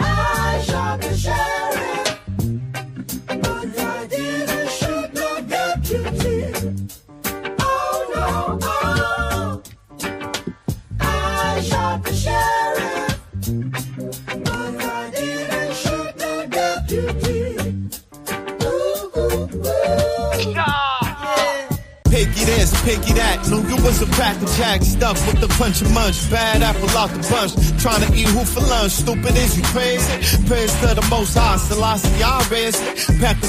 I shot the sheriff, but I didn't shoot no deputy. Oh no, oh. I shot the sheriff, but I didn't shoot no deputy. Ooh, ooh, ooh. Yeah. Piggy this, piggy that. Knew you was a pack of jack stuffed with a punch and munch. Bad apple out the bunch. Trying to eat who for lunch? Stupid, is you crazy? Praise to the most high, Selassie, I raise it. Pack the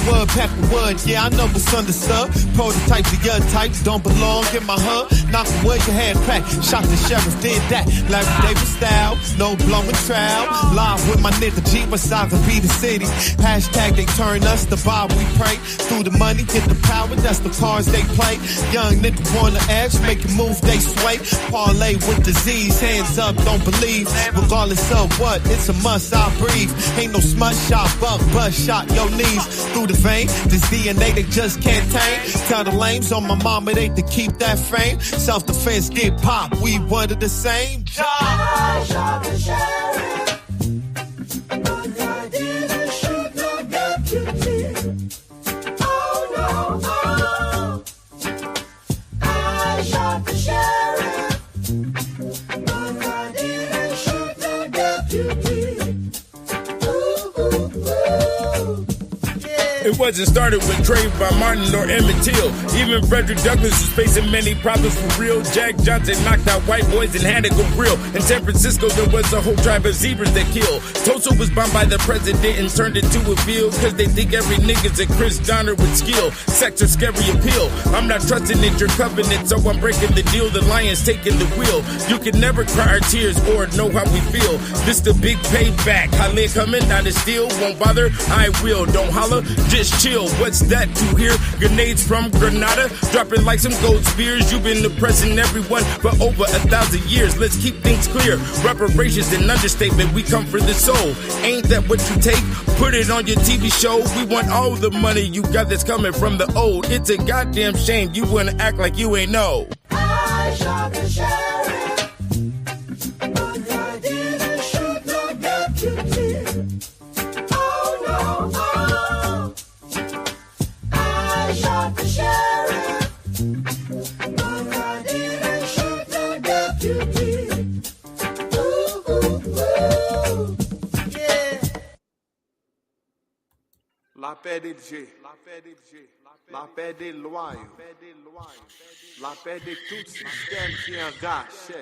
wood, yeah, I know what's understood. Prototype to your type, don't belong in my hood. Knock the wood, your hand crack. Shot the sheriff, did that. Larry David style, no blowing trial. Live with my nigga G, beside the beat the city. Hashtag they turn us the Bob we pray. Through the money, get the power, that's the cards they play. Young nigga on the edge, make a move, they sway. Parlay with disease, hands up, don't believe. Regardless of what, it's a must, I breathe. Ain't no smut shot, bust shot, your knees. Through the vein, this DNA they just can't tame. Tell the lames on my mama they to keep that frame. Self-defense, get popped, we one of the same. I shot the sheriff, but I didn't shoot no deputy. Oh no, oh. I shot the sheriff, but I didn't shoot no deputy. Ooh, ooh, ooh. It wasn't started with Trayvon Martin or Emmett Till. Even Frederick Douglass was facing many problems for real. Jack Johnson knocked out white boys and had to go real. In San Francisco, there was a whole tribe of zebras that killed. Tulsa was bombed by the president and turned into a field, cause they think every nigga's a Chris Donner with skill. Sex or scary appeal. I'm not trusting in your covenant, so I'm breaking the deal. The lion's taking the wheel. You can never cry our tears or know how we feel. This the big payback. Khalid coming, not to steal. Won't bother, I will. Don't holler, just chill. What's that to hear? Grenades from Grenada, dropping like some gold spears. You've been oppressing everyone for over 1,000 years. Let's keep things clear. Reparations an understatement. We come for the soul. Ain't that what you take? Put it on your TV show. We want all the money you got that's coming from the old. It's a goddamn shame you wanna act like you ain't know. I shot the sheriff, but I didn't shoot no deputy. Oh no, oh. I shot the sheriff, but I didn't shoot no deputy. Ooh, ooh, ooh. Yeah. La paix des dieux, la paix des lois, la paix de tout système qui engage.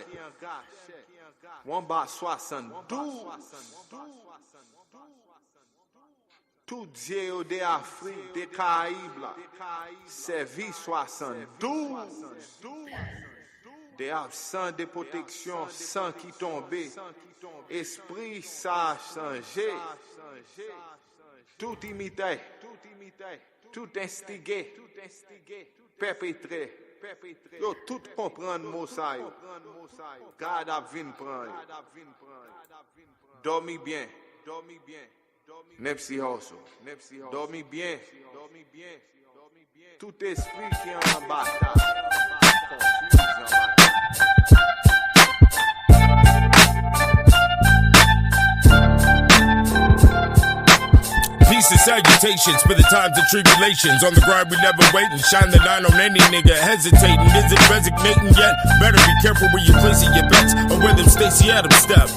Wamba 72. Tout Dieu de Afrique, des Caraïbes, servi 72. Des absents de protection sans qui tomber. Esprit sage changé. Tout imité, tout instigé, perpétré. Yo, tout comprendre mot ça yo. God a vin prendre. Dormi bien. Nepsi Hosso. Dormi bien. Tout esprit qui est en bataille. Peace and salutations for the times of tribulations. On the grind we never wait and shine the line on any nigga hesitating. Is it resignating yet? Better be careful where you're placing your bets or where them Stacey Adams step.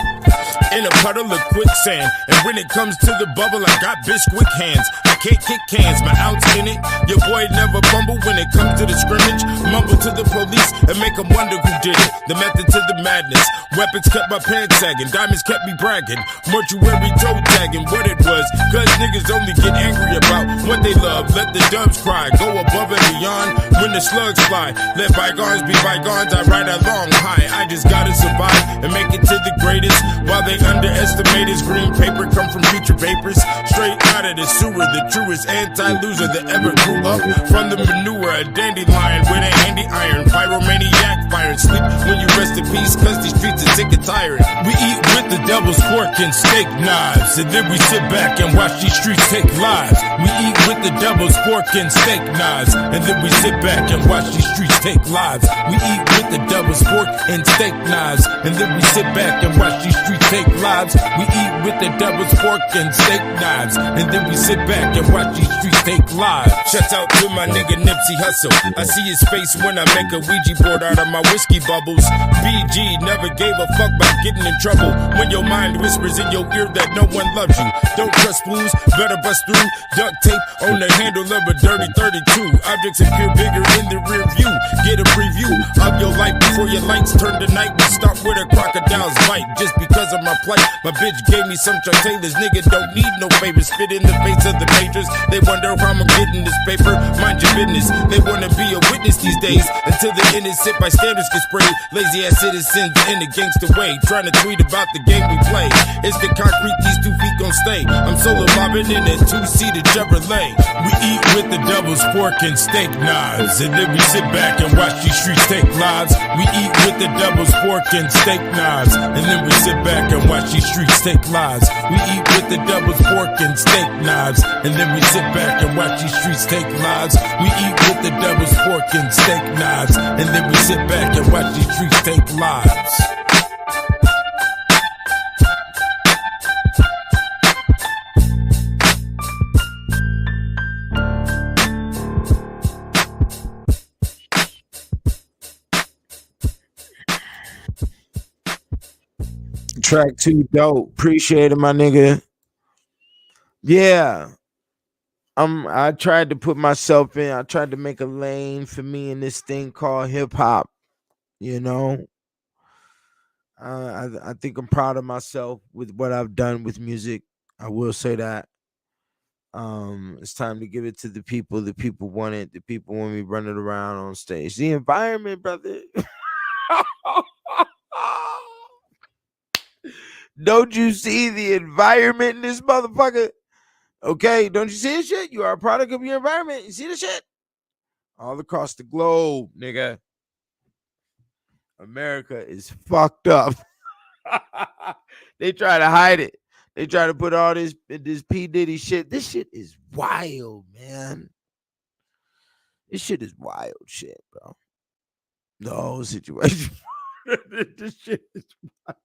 In a puddle of quicksand, and when it comes to the bubble, I got Bisquick hands. I can't kick cans, my ounce in it. Your boy never fumble when it comes to the scrimmage. Mumble to the police and make them wonder who did it. The method to the madness. Weapons kept my pants sagging, diamonds kept me bragging. Mortuary toe tagging, what it was. Cause niggas only get angry about what they love. Let the doves cry, go above and beyond when the slugs fly. Let bygones be bygones, I ride along high. I just gotta survive and make it to the greatest. While they underestimate his green paper come from future papers. Straight out of the sewer, the truest anti-loser that ever grew up from the manure. A dandelion with a handy iron, pyromaniac fire. and sleep when you rest in peace, cause these streets are sick and tired. We eat with the devil's pork and steak knives, and then we sit back and watch these streets take lives. We eat with the devil's pork and steak knives, and then we sit back and watch these streets take lives. We eat with the devil's pork and steak knives, and then we sit back and watch these streets take lives. We eat with the devil's pork and steak knives, and then we sit back and watch these streets take lives. Shouts out to my nigga Nipsey Hussle. I see his face when I make a Ouija board out of my whiskey bubbles. BG never gave a fuck about getting in trouble. When your mind whispers in your ear that no one loves you, don't trust fools, better bust through. Duct tape on the handle of a dirty 32. Objects appear bigger in the rear view. Get a preview of your life before your lights turn to night. We start with a crocodile's bite. Just because of my plight, my bitch gave me some Chuck Taylors. Nigga don't need no favors. Spit in the face of the majors. They wonder how I'm getting this paper. Mind your business. They wanna be a witness these days until the innocent bystanders get sprayed. Lazy ass citizens in the gangster way, trying to tweet about the game we play. It's the concrete these 2 feet gon' stay. I'm solo mobbing in a 2-seater Chevrolet. We eat with the devil's pork and steak knives, and then we sit back and watch these streets take lives. We eat with the devil's pork and steak knives, and then we sit back and watch these streets take lives. We eat with the devil's pork and steak knives, and then we sit back and watch these streets take lives. We eat with the devil's pork and steak knives, and then we sit back and watch these streets take lives. Track 2 dope. Appreciate it, my nigga. Yeah. I tried to put myself in. I tried to make a lane for me in this thing called hip hop. You know, I think I'm proud of myself with what I've done with music. I will say that. It's time to give it to the people. The people want it. The people want me running around on stage. The environment, brother. Don't you see the environment in this motherfucker? Okay, don't you see this shit? You are a product of your environment. You see the shit? All across the globe, nigga. America is fucked up. They try to hide it. They try to put all this P. Diddy shit. This shit is wild, man. This shit is wild shit, bro. The whole situation. This shit is wild.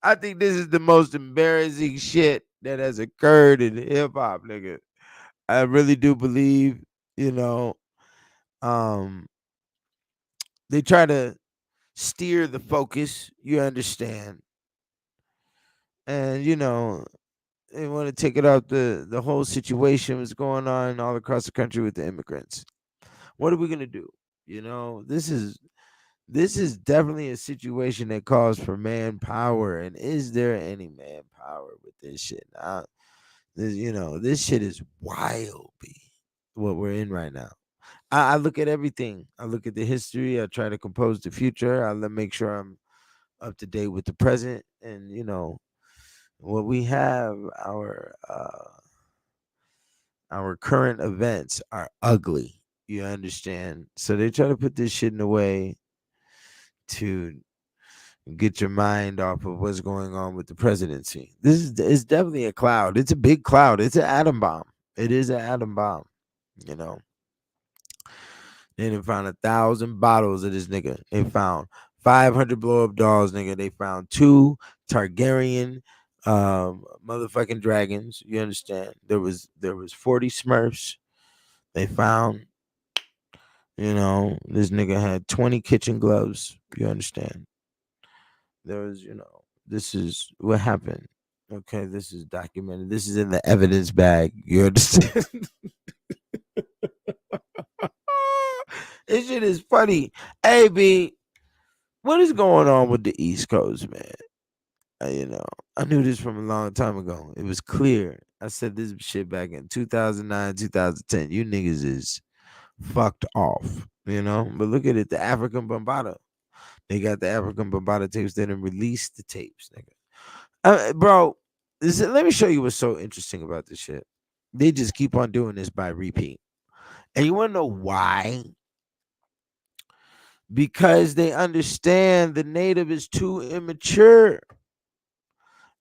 I think this is the most embarrassing shit that has occurred in hip hop, nigga. I really do believe, you know, they try to steer the focus, you understand. And, you know, they want to take it out the whole situation was going on all across the country with the immigrants. What are we gonna do? You know, this is definitely a situation that calls for manpower. And is there any manpower with this shit? This shit is wild, B. What we're in right now. I look at everything. I look at the history. I try to compose the future. I make sure I'm up to date with the present. And you know, what we have, our current events are ugly. You understand? So they try to put this shit in a way to get your mind off of what's going on with the presidency. It's definitely a cloud. It's a big cloud. It's an atom bomb. It is an atom bomb. You know, they done found 1,000 bottles of this nigga. They found 500 blow up dolls, nigga. They found 2 Targaryen motherfucking dragons. You understand? There was 40 Smurfs. They found, you know, this nigga had 20 kitchen gloves. You understand? There was, you know, this is what happened. Okay, this is documented. This is in the evidence bag. You understand? This shit is funny. Hey, B, what is going on with the East Coast, man? You know, I knew this from a long time ago. It was clear. I said this shit back in 2009, 2010. You niggas is fucked off, you know? But look at it, the African Bombada. They got the African Bombada tapes. They didn't release the tapes, nigga. Bro, let me show you what's so interesting about this shit. They just keep on doing this by repeat. And you want to know why? because they understand the native is too immature.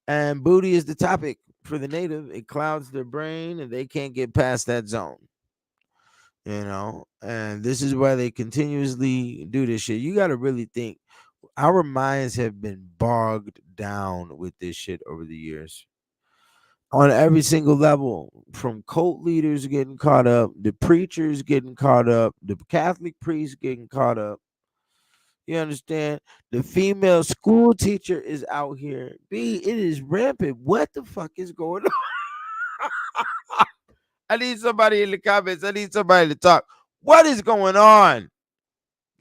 And booty is the topic for the native. It clouds their brain and they can't get past that zone. And this is why they continuously do this shit. You got to really think. Our minds have been bogged down with this shit over the years on every single level, from cult leaders getting caught up, the preachers getting caught up, the Catholic priests getting caught up. You understand? The female school teacher is out here. It is rampant. What the fuck is going on? I need somebody in the comments. I need somebody to talk. What is going on?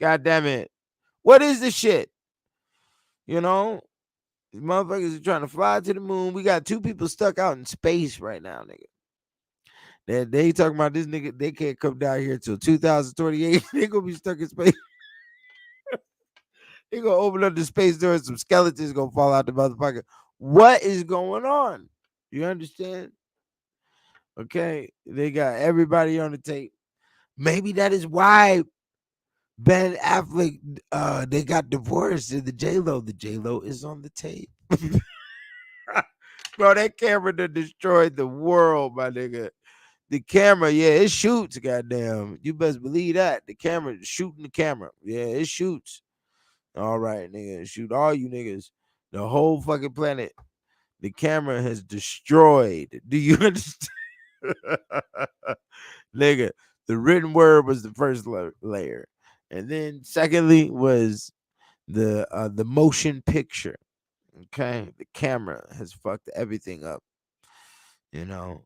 God damn it. What is this shit? You know? These motherfuckers are trying to fly to the moon. We got 2 people stuck out in space right now, nigga. They talking about this nigga. They can't come down here till 2028. They gonna be stuck in space. They gonna open up the space door and some skeletons gonna fall out the motherfucker. What is going on? You understand? Okay, they got everybody on the tape. Maybe that is why Ben Affleck they got divorced in the J-Lo. The J-Lo is on the tape. Bro, that camera done destroyed the world, my nigga. The camera, yeah, it shoots, goddamn. You best believe that. The camera shooting the camera. Yeah, it shoots. All right, nigga. Shoot all you niggas. The whole fucking planet. The camera has destroyed. Do you understand? Nigga, the written word was the first layer. And then secondly was the motion picture. Okay. The camera has fucked everything up. You know.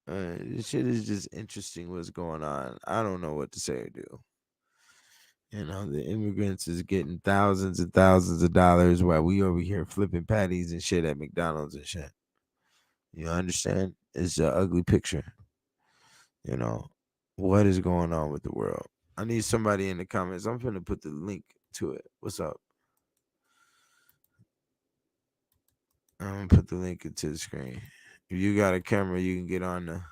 This shit is just interesting what's going on. I don't know what to say or do. The immigrants is getting thousands and thousands of dollars while we over here flipping patties and shit at McDonald's and shit. You understand? It's an ugly picture. What is going on with the world? I need somebody in the comments. I'm finna put the link to it. What's up? I'm gonna put the link into the screen. If you got a camera, you can get on the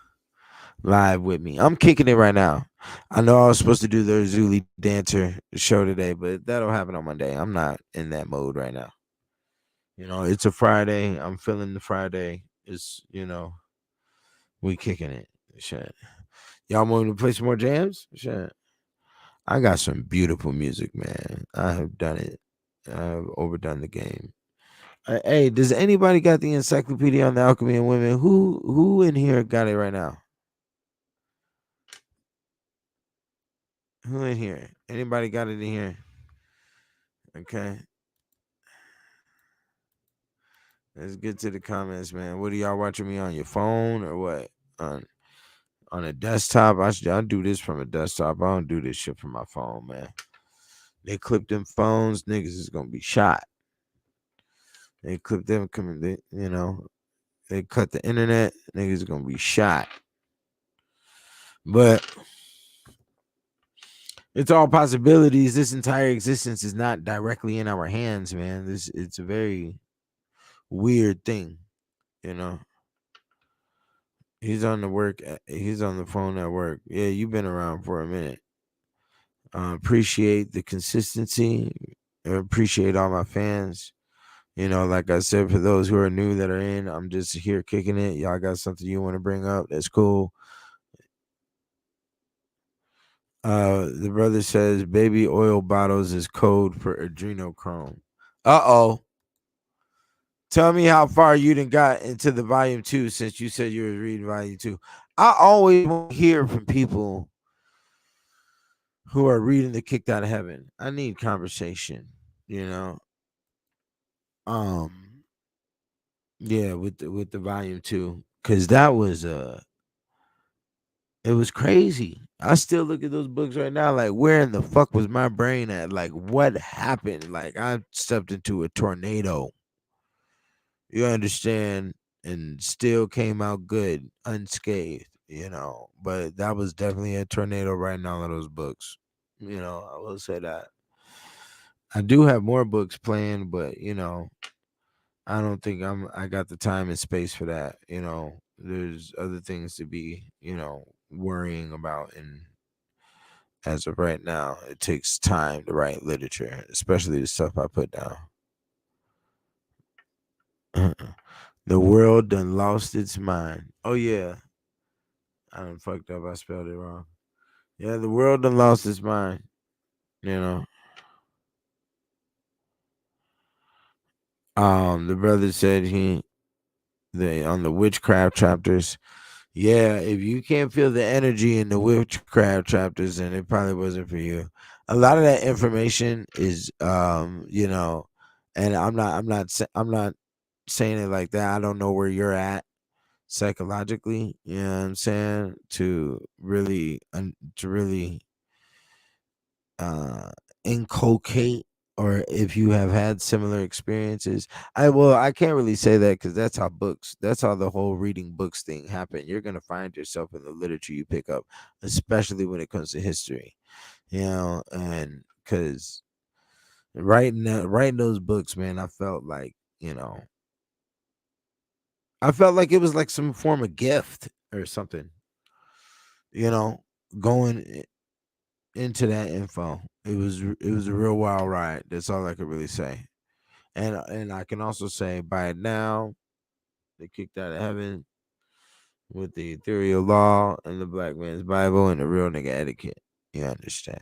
live with me. I'm kicking it right now. I know I was supposed to do the Zuli Dancer show today, but that'll happen on Monday. I'm not in that mode right now. It's a Friday. I'm feeling the Friday. It's, we kicking it. Shit. Y'all want me to play some more jams? Shit. I got some beautiful music, man. I have done it. I've overdone the game. Hey, does anybody got the encyclopedia on the alchemy and women? Who in here got it right now? Who in here? Anybody got it in here? Okay. Let's get to the comments, man. What are y'all watching me on your phone or what? On a desktop? I do this from a desktop. I don't do this shit from my phone, man. They clip them phones, niggas is gonna be shot. They clip them coming, they cut the internet, niggas gonna be shot. But it's all possibilities. This entire existence is not directly in our hands, man. It's a very weird thing, He's on he's on the phone at work. Yeah, you've been around for a minute. Appreciate the consistency. Appreciate all my fans. Like I said, for those who are new that are in, I'm just here kicking it. Y'all got something you want to bring up? That's cool. The brother says baby oil bottles is code for adrenochrome. Uh-oh. Tell me how far you done got into the volume 2 since you said you were reading volume 2. I always want to hear from people who are reading the Kicked Out of Heaven. I need conversation, Yeah, with the volume 2, because that was it was crazy. I still look at those books right now like, where in the fuck was my brain at? Like, what happened? Like, I stepped into a tornado. You understand? And still came out good, unscathed, But that was definitely a tornado writing all of those books. I will say that. I do have more books planned, but I don't think I got the time and space for that. There's other things to be, worrying about as of right now, it takes time to write literature, especially the stuff I put down. The world done lost its mind. Oh yeah, I done fucked up. I spelled it wrong. Yeah, the world done lost its mind. You know. The brother said on the witchcraft chapters. Yeah, if you can't feel the energy in the witchcraft chapters, then it probably wasn't for you. A lot of that information is, and I'm not saying it like that. I don't know where you're at psychologically. You know what I'm saying? To really uh inculcate, or if you have had similar experiences. I can't really say that, because that's how the whole reading books thing happened. You're going to find yourself in the literature you pick up, especially when it comes to history, and because writing those books, man, I felt like it was like some form of gift or something, you know going into that info. It was a real wild ride. That's all I could really say. And I can also say, by now, they kicked out of heaven with the Ethereal law and the black man's Bible and the real nigga etiquette. You understand?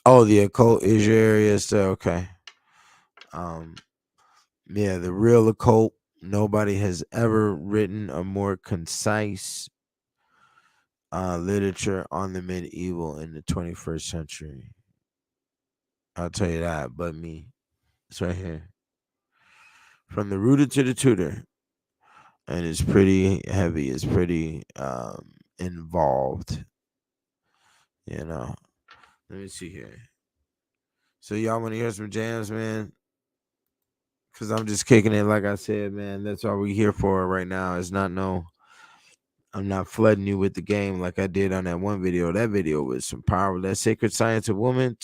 Oh, the occult is your area, so okay. Yeah, the real occult. Nobody has ever written a more concise literature on the medieval in the 21st century. I'll tell you that, but me. It's right here. From the rooter to the tutor. And it's pretty heavy. It's pretty involved. Let me see here. So y'all want to hear some jams, man? Because I'm just kicking it, like I said, man. That's all we here for right now. I'm not flooding you with the game like I did on that one video. That video was some power. That Sacred Science of Woman,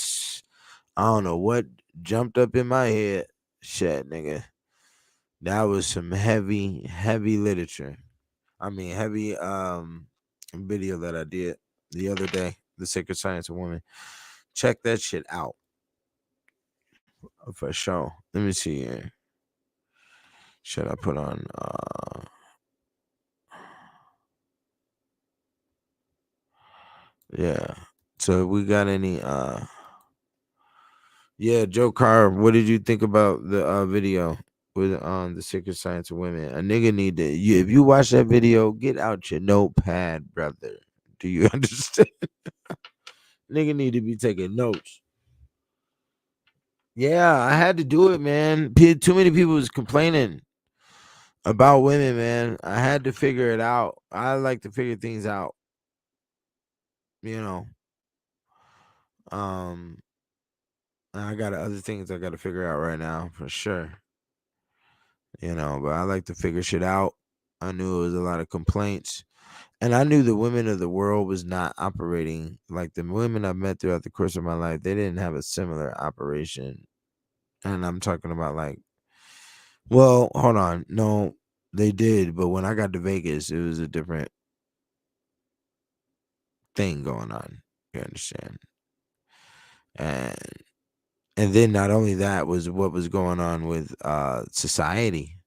I don't know what jumped up in my head. Shit, nigga. That was some heavy, heavy literature. I mean, heavy video that I did the other day. The Sacred Science of Women. Check that shit out. For sure. Let me see here. Should I put on yeah. So we got any yeah, Joe Carr, what did you think about the video with the Sacred Science of Women? A nigga need to if you watch that video, get out your notepad, brother. Do you understand? Nigga need to be taking notes. Yeah, I had to do it, man. Too many people was complaining about women, man. I had to figure it out. I like to figure things out. You know. I got other things I got to figure out right now for sure. But I like to figure shit out. I knew it was a lot of complaints. And I knew the women of the world was not operating like the women I met throughout the course of my life. They didn't have a similar operation. And I'm talking about well, hold on. No, they did. But when I got to Vegas, it was a different thing going on. You understand? And then not only that was what was going on with society,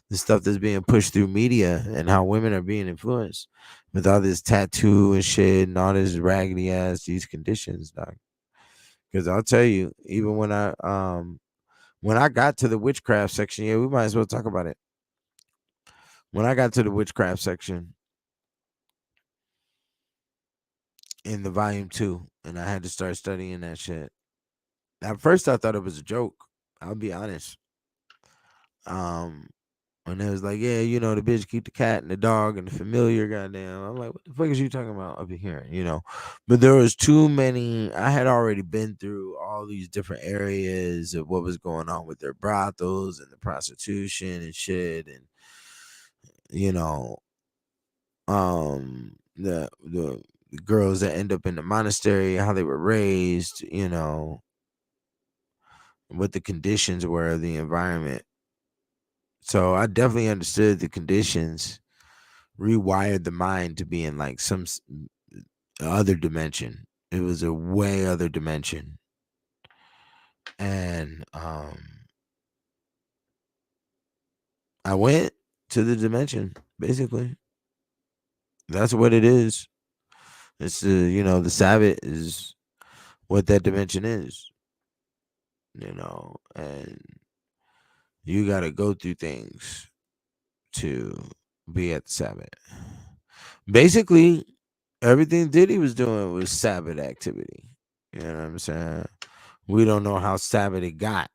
the stuff that's being pushed through media, and how women are being influenced with all this tattoo and shit and all this raggedy ass these conditions, dog. Because I'll tell you, even when I got to the witchcraft section, yeah, we might as well talk about it. When I got to the witchcraft section in the volume 2, and I had to start studying that shit. At first, I thought it was a joke. I'll be honest. And it was like, yeah, the bitch keep the cat and the dog and the familiar, goddamn. I'm like, what the fuck is you talking about up in here, But there was too many. I had already been through all these different areas of what was going on with their brothels and the prostitution and shit, and the girls that end up in the monastery, how they were raised, what the conditions were of the environment. So I definitely understood the conditions, rewired the mind to be in like some other dimension. It was a way other dimension. And I went to the dimension, basically. That's what it is. It's the Sabbath is what that dimension is. And you got to go through things to be at the Sabbath. Basically, everything Diddy was doing was Sabbath activity. You know what I'm saying? We don't know how Sabbath it got.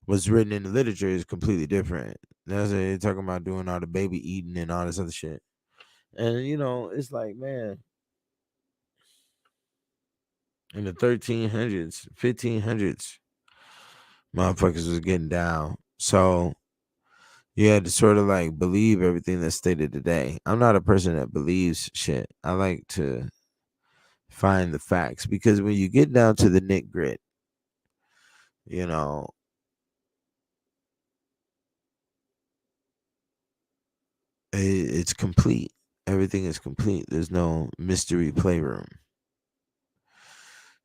What's written in the literature is completely different. That's what they're talking about, doing all the baby eating and all this other shit. And it's like, man, in the 1300s, 1500s, motherfuckers was getting down. So you had to sort of like believe everything that's stated today. I'm not a person that believes shit. I like to find the facts, because when you get down to the nit grit, you know, it's complete. Everything is complete. There's no mystery playroom.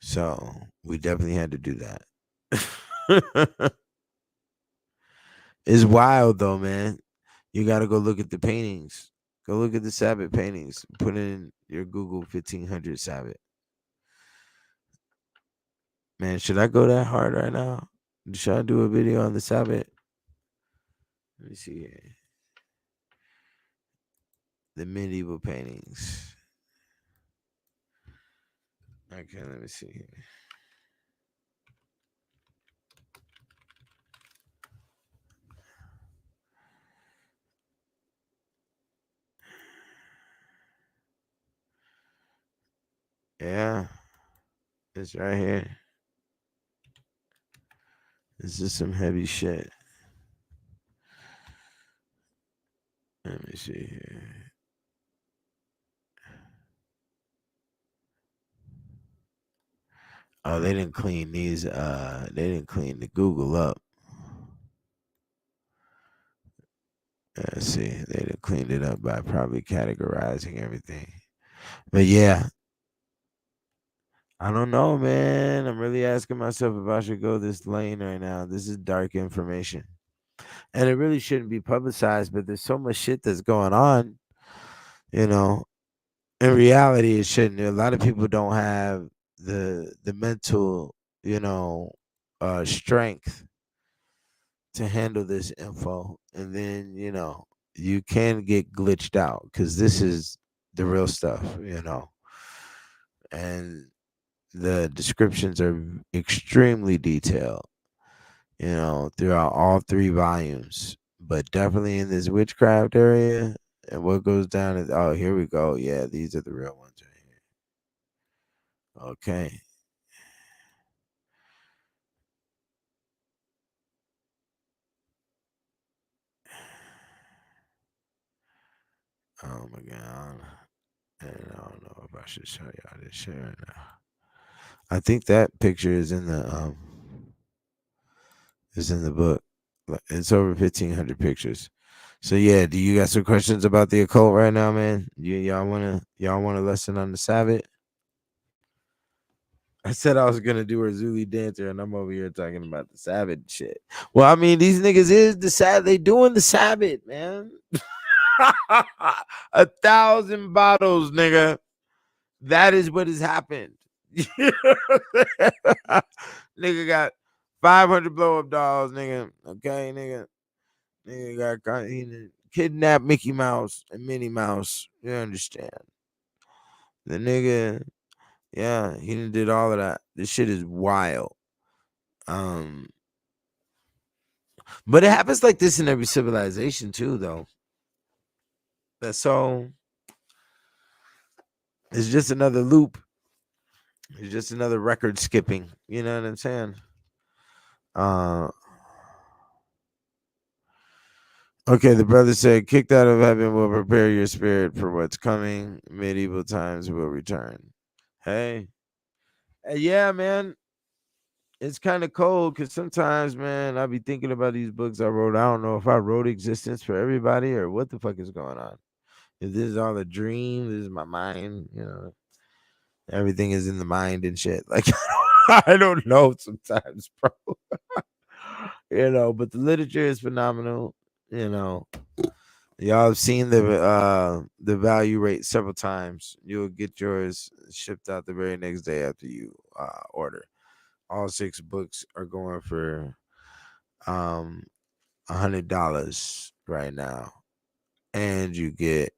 So we definitely had to do that. It's wild though, man. You got to go look at the paintings. Go look at the Sabbath paintings. Put in your Google 1500 Sabbath. Man, should I go that hard right now? Should I do a video on the Sabbath? Let me see here. The medieval paintings. Okay, let me see here. Yeah, it's right here. This is some heavy shit. Let me see here. Oh, they didn't clean these. They didn't clean the Google up. Let's see. They done cleaned it up by probably categorizing everything. But yeah, I don't know, man. I'm really asking myself if I should go this lane right now. This is dark information. And it really shouldn't be publicized, but there's so much shit that's going on, you know. In reality, it shouldn't. A lot of people don't have the mental, strength to handle this info. And then, you can get glitched out, because this is the real stuff, and the descriptions are extremely detailed, throughout all 3 volumes, but definitely in this witchcraft area. And what goes down is, oh, here we go. Yeah, these are the real ones right here. Okay. Oh my god. And I don't know if I should show y'all this shit right now. I think that picture is in the book. It's over 1,500 pictures. So yeah, do you got some questions about the occult right now, man? Y'all want a lesson on the Sabbath? I said I was gonna do a Zulu dancer, and I'm over here talking about the Sabbath shit. Well, I mean, these niggas is the Sabbath. They doing the Sabbath, man. 1,000 bottles, nigga. That is what has happened. Nigga got 500 blow up dolls, nigga. Okay, nigga. Nigga he kidnapped Mickey Mouse and Minnie Mouse. You understand? The nigga, yeah, he did all of that. This shit is wild. But it happens like this in every civilization too, though. So it's just another loop. It's just another record skipping. You know what I'm saying? Okay, the brother said, kicked out of heaven will prepare your spirit for what's coming. Medieval times will return. Hey. Yeah, man. It's kind of cold because sometimes, man, I be thinking about these books I wrote. I don't know if I wrote existence for everybody or what the fuck is going on. If this is all a dream, this is my mind, everything is in the mind and shit. Like I don't know sometimes, bro. But the literature is phenomenal. You know, y'all have seen the value rate several times. You'll get yours shipped out the very next day after you order. All 6 books are going for um $100 right now, and you get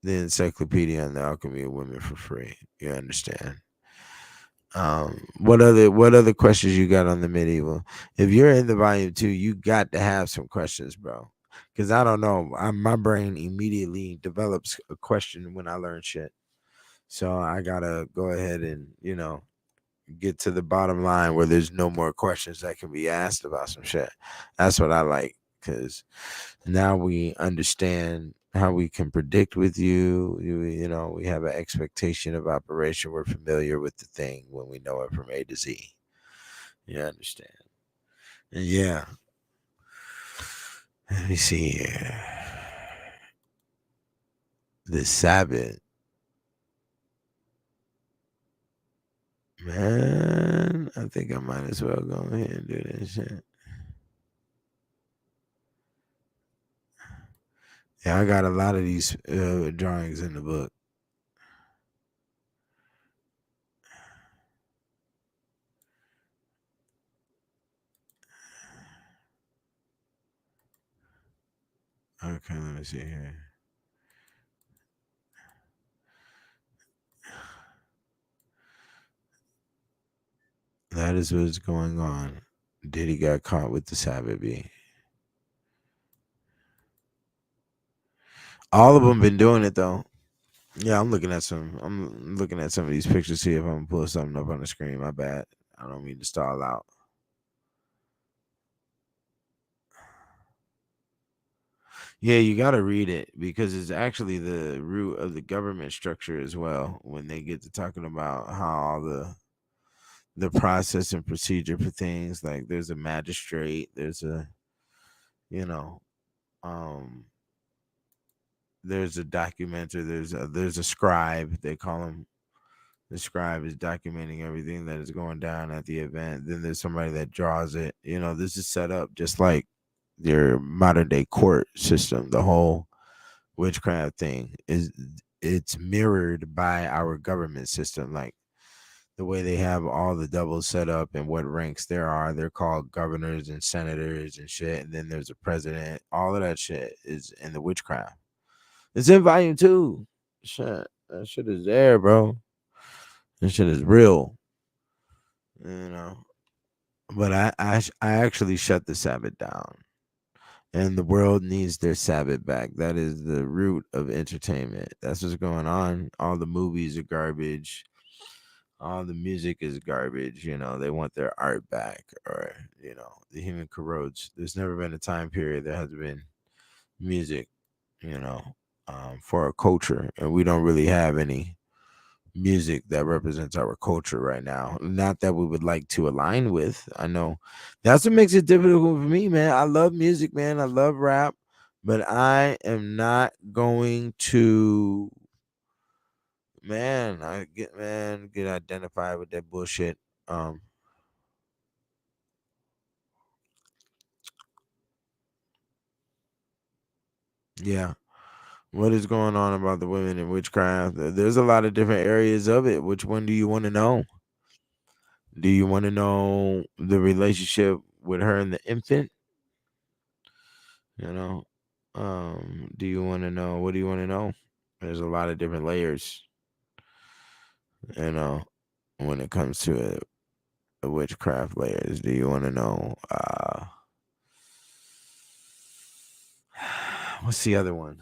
the Encyclopedia and the Alchemy of Women for free. You understand? What other questions you got on the medieval? If you're in the volume 2, you got to have some questions, bro. Because I don't know, my brain immediately develops a question when I learn shit. So I gotta go ahead and get to the bottom line where there's no more questions that can be asked about some shit. That's what I like, because now we understand how we can predict with we have an expectation of operation. We're familiar with the thing when we know it from A to Z. You understand? And yeah. Let me see here. The Sabbath. Man, I think I might as well go ahead and do this shit. Yeah, I got a lot of these drawings in the book. Okay, let me see here. That is what's going on. Diddy got caught with the Sabbath bee. All of them been doing it though. Yeah, I'm looking at some. I'm looking at some of these pictures. See if I'm gonna pull something up on the screen. My bad. I don't mean to stall out. Yeah, you got to read it because it's actually the root of the government structure as well. When they get to talking about how all the process and procedure for things, like there's a magistrate, there's a you know, um, there's a documenter, there's a scribe. They call him. The scribe is documenting everything that is going down at the event. Then there's somebody that draws it. This is set up just like your modern day court system. The whole witchcraft thing it's mirrored by our government system, like the way they have all the doubles set up and what ranks there are. They're called governors and senators and shit, and then there's a president. All of that shit is in the witchcraft. It's in volume 2. Shit, that shit is there, bro. That shit is real, you know. But I actually shut the Sabbath down, and the world needs their Sabbath back. That is the root of entertainment. That's what's going on. All the movies are garbage. All the music is garbage. They want their art back, or the human corrodes. There's never been a time period that has been music, for a culture, and we don't really have any music that represents our culture right now. Not that we would like to align with. I know that's what makes it difficult for me, man. I love music, man. I love rap, but I am not going to, get identified with that bullshit. Yeah. What is going on about the women in witchcraft? There's a lot of different areas of it. Which one do you want to know? Do you want to know the relationship with her and the infant? You know, do you want to know? What do you want to know? There's a lot of different layers, when it comes to a witchcraft layers. Do you want to know? What's the other one?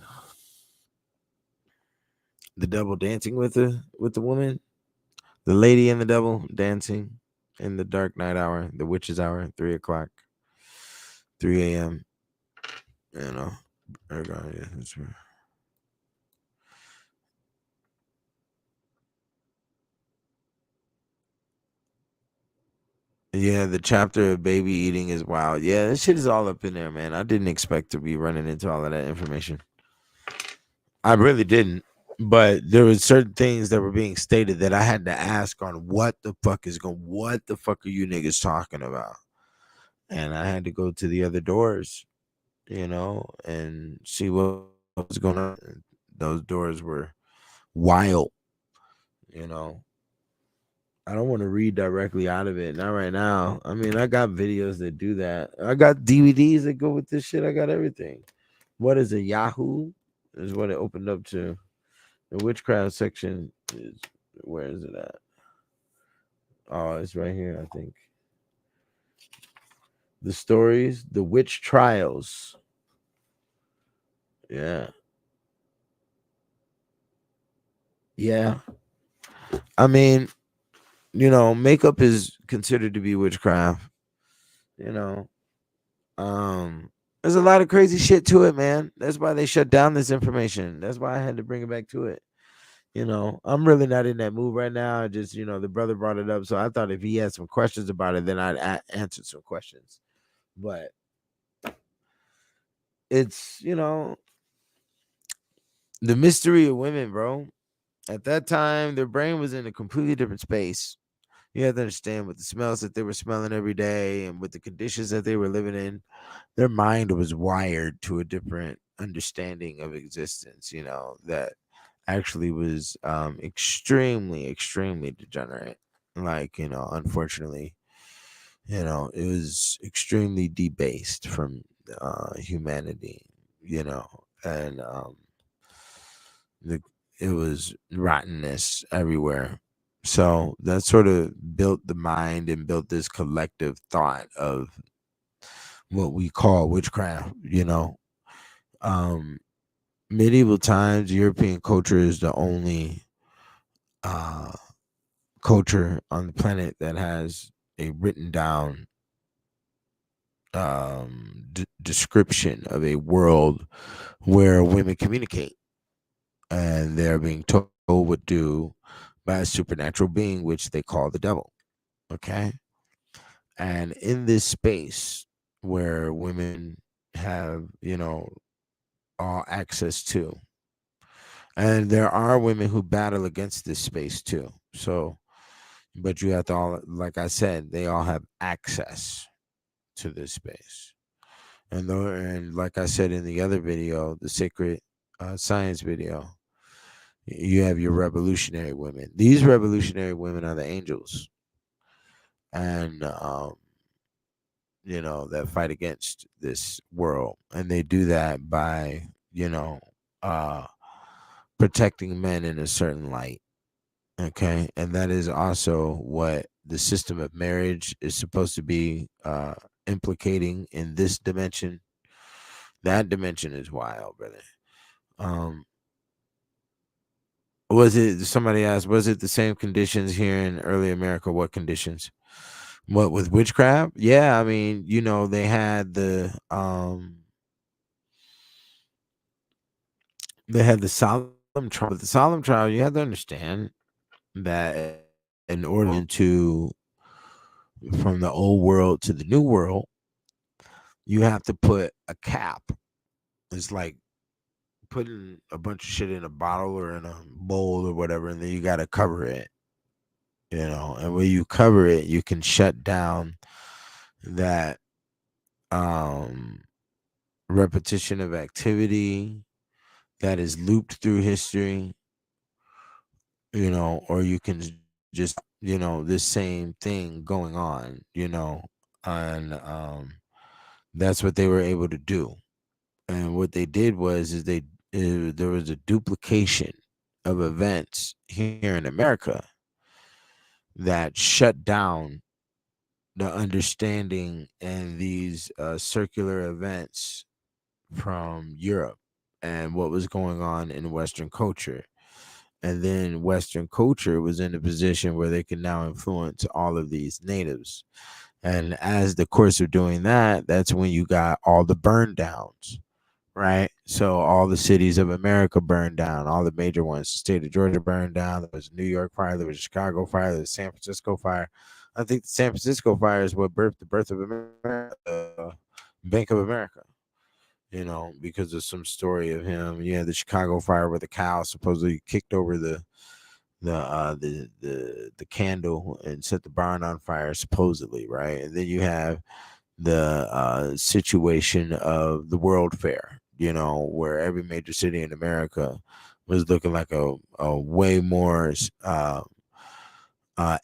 The devil dancing with the woman, the lady and the devil dancing in the dark night hour, the witch's hour, 3 o'clock, 3 a.m. Yeah, that's right. Yeah, the chapter of baby eating is wild. Yeah, this shit is all up in there, man. I didn't expect to be running into all of that information. I really didn't. But there was certain things that were being stated that I had to ask on what the fuck are you niggas talking about? And I had to go to the other doors, and see what was going on. Those doors were wild, you know. I don't want to read directly out of it, not right now. I mean, I got videos that do that. I got DVDs that go with this shit. I got everything. What is it? Yahoo is what it opened up to. The witchcraft section is, where is it at? Oh, it's right here, I think. The stories, the witch trials. Yeah. Yeah. I mean, makeup is considered to be witchcraft. You know, there's a lot of crazy shit to it, man. That's why they shut down this information. That's why I had to bring it back to it. I'm really not in that mood right now. I just, the brother brought it up, so I thought if he had some questions about it, then I'd answer some questions. But it's, the mystery of women, bro. At that time, their brain was in a completely different space. You have to understand with the smells that they were smelling every day and with the conditions that they were living in, their mind was wired to a different understanding of existence, that actually was extremely, extremely degenerate. Like, unfortunately, it was extremely debased from humanity, and the it was rottenness everywhere. So that sort of built the mind and built this collective thought of what we call witchcraft. Um, Medieval times, European culture is the only uh, culture on the planet that has a written down description of a world where women communicate and they're being told what to do by a supernatural being, which they call the devil. Okay. And in this space where women have, all access to, and there are women who battle against this space too. So, but you have to all, like I said, they all have access to this space. And like I said in the other video, the sacred science video, you have your revolutionary women. These revolutionary women are the angels, and that fight against this world, and they do that by uh protecting men in a certain light. Okay, and that is also what the system of marriage is supposed to be implicating in this dimension. That dimension is wild, brother. um was it, somebody asked, was it the same conditions here in early America? What conditions? What, with witchcraft? Yeah, I mean, they had the solemn trial. But the solemn trial, you have to understand that in order to from the old world to the new world, you have to put a cap. It's like putting a bunch of shit in a bottle or in a bowl or whatever, and then you got to cover it. And when you cover it, you can shut down that um repetition of activity that is looped through history, or you can just, this same thing going on, and that's what they were able to do. And what they did was is there was a duplication of events here in America that shut down the understanding and these circular events from Europe and what was going on in Western culture. And then Western culture was in a position where they could now influence all of these natives. And as the course of doing that, that's when you got all the burn downs, right? So all the cities of America burned down, all the major ones. The state of Georgia burned down. There was New York fire. There was Chicago fire. There was San Francisco fire. I think the San Francisco fire is what birthed the birth of America, Bank of America. because of some story of him. Yeah, the Chicago fire where the cow supposedly kicked over the candle and set the barn on fire, supposedly, right? And then you have the situation of the World Fair, where every major city in America was looking like a way more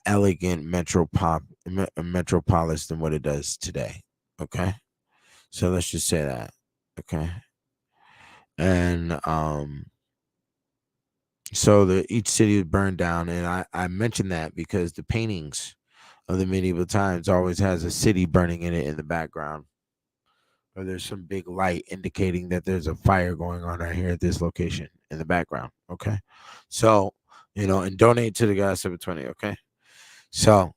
elegant metropolis than what it does today. Okay, so let's just say that. Okay, and so each city was burned down, and I mentioned that because the paintings of the medieval times always has a city burning in it in the background, or there's some big light indicating that there's a fire going on right here at this location in the background. Okay, so and donate to the guy 720. Okay, so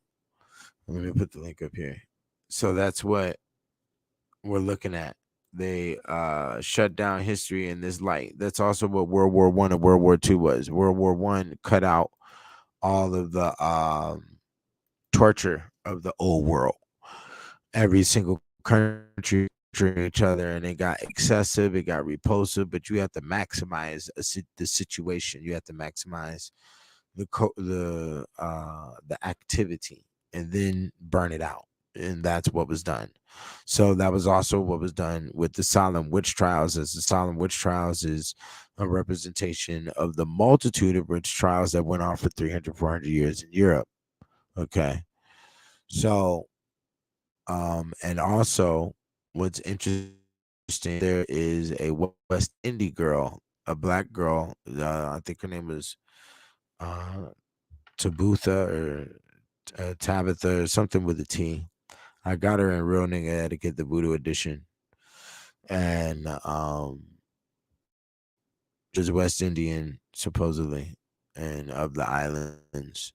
let me put the link up here. So that's what we're looking at. They shut down history in this light. That's also what World War I and World War II was. World War I cut out all of the torture of the old world. Every single country torturing each other, and it got excessive, it got repulsive. But you have to maximize the situation. You have to maximize the activity, and then burn it out. And that's what was done. So that was also what was done with the Salem witch trials, as the Salem witch trials is a representation of the multitude of witch trials that went on for 300, 400 years in Europe. Okay. So, and also what's interesting, there is a West Indian girl, a black girl. I think her name was uh, Tabutha or Tabitha or something with a T. I got her in Real Nigga Etiquette, the Voodoo edition, and she's West Indian supposedly, and of the islands.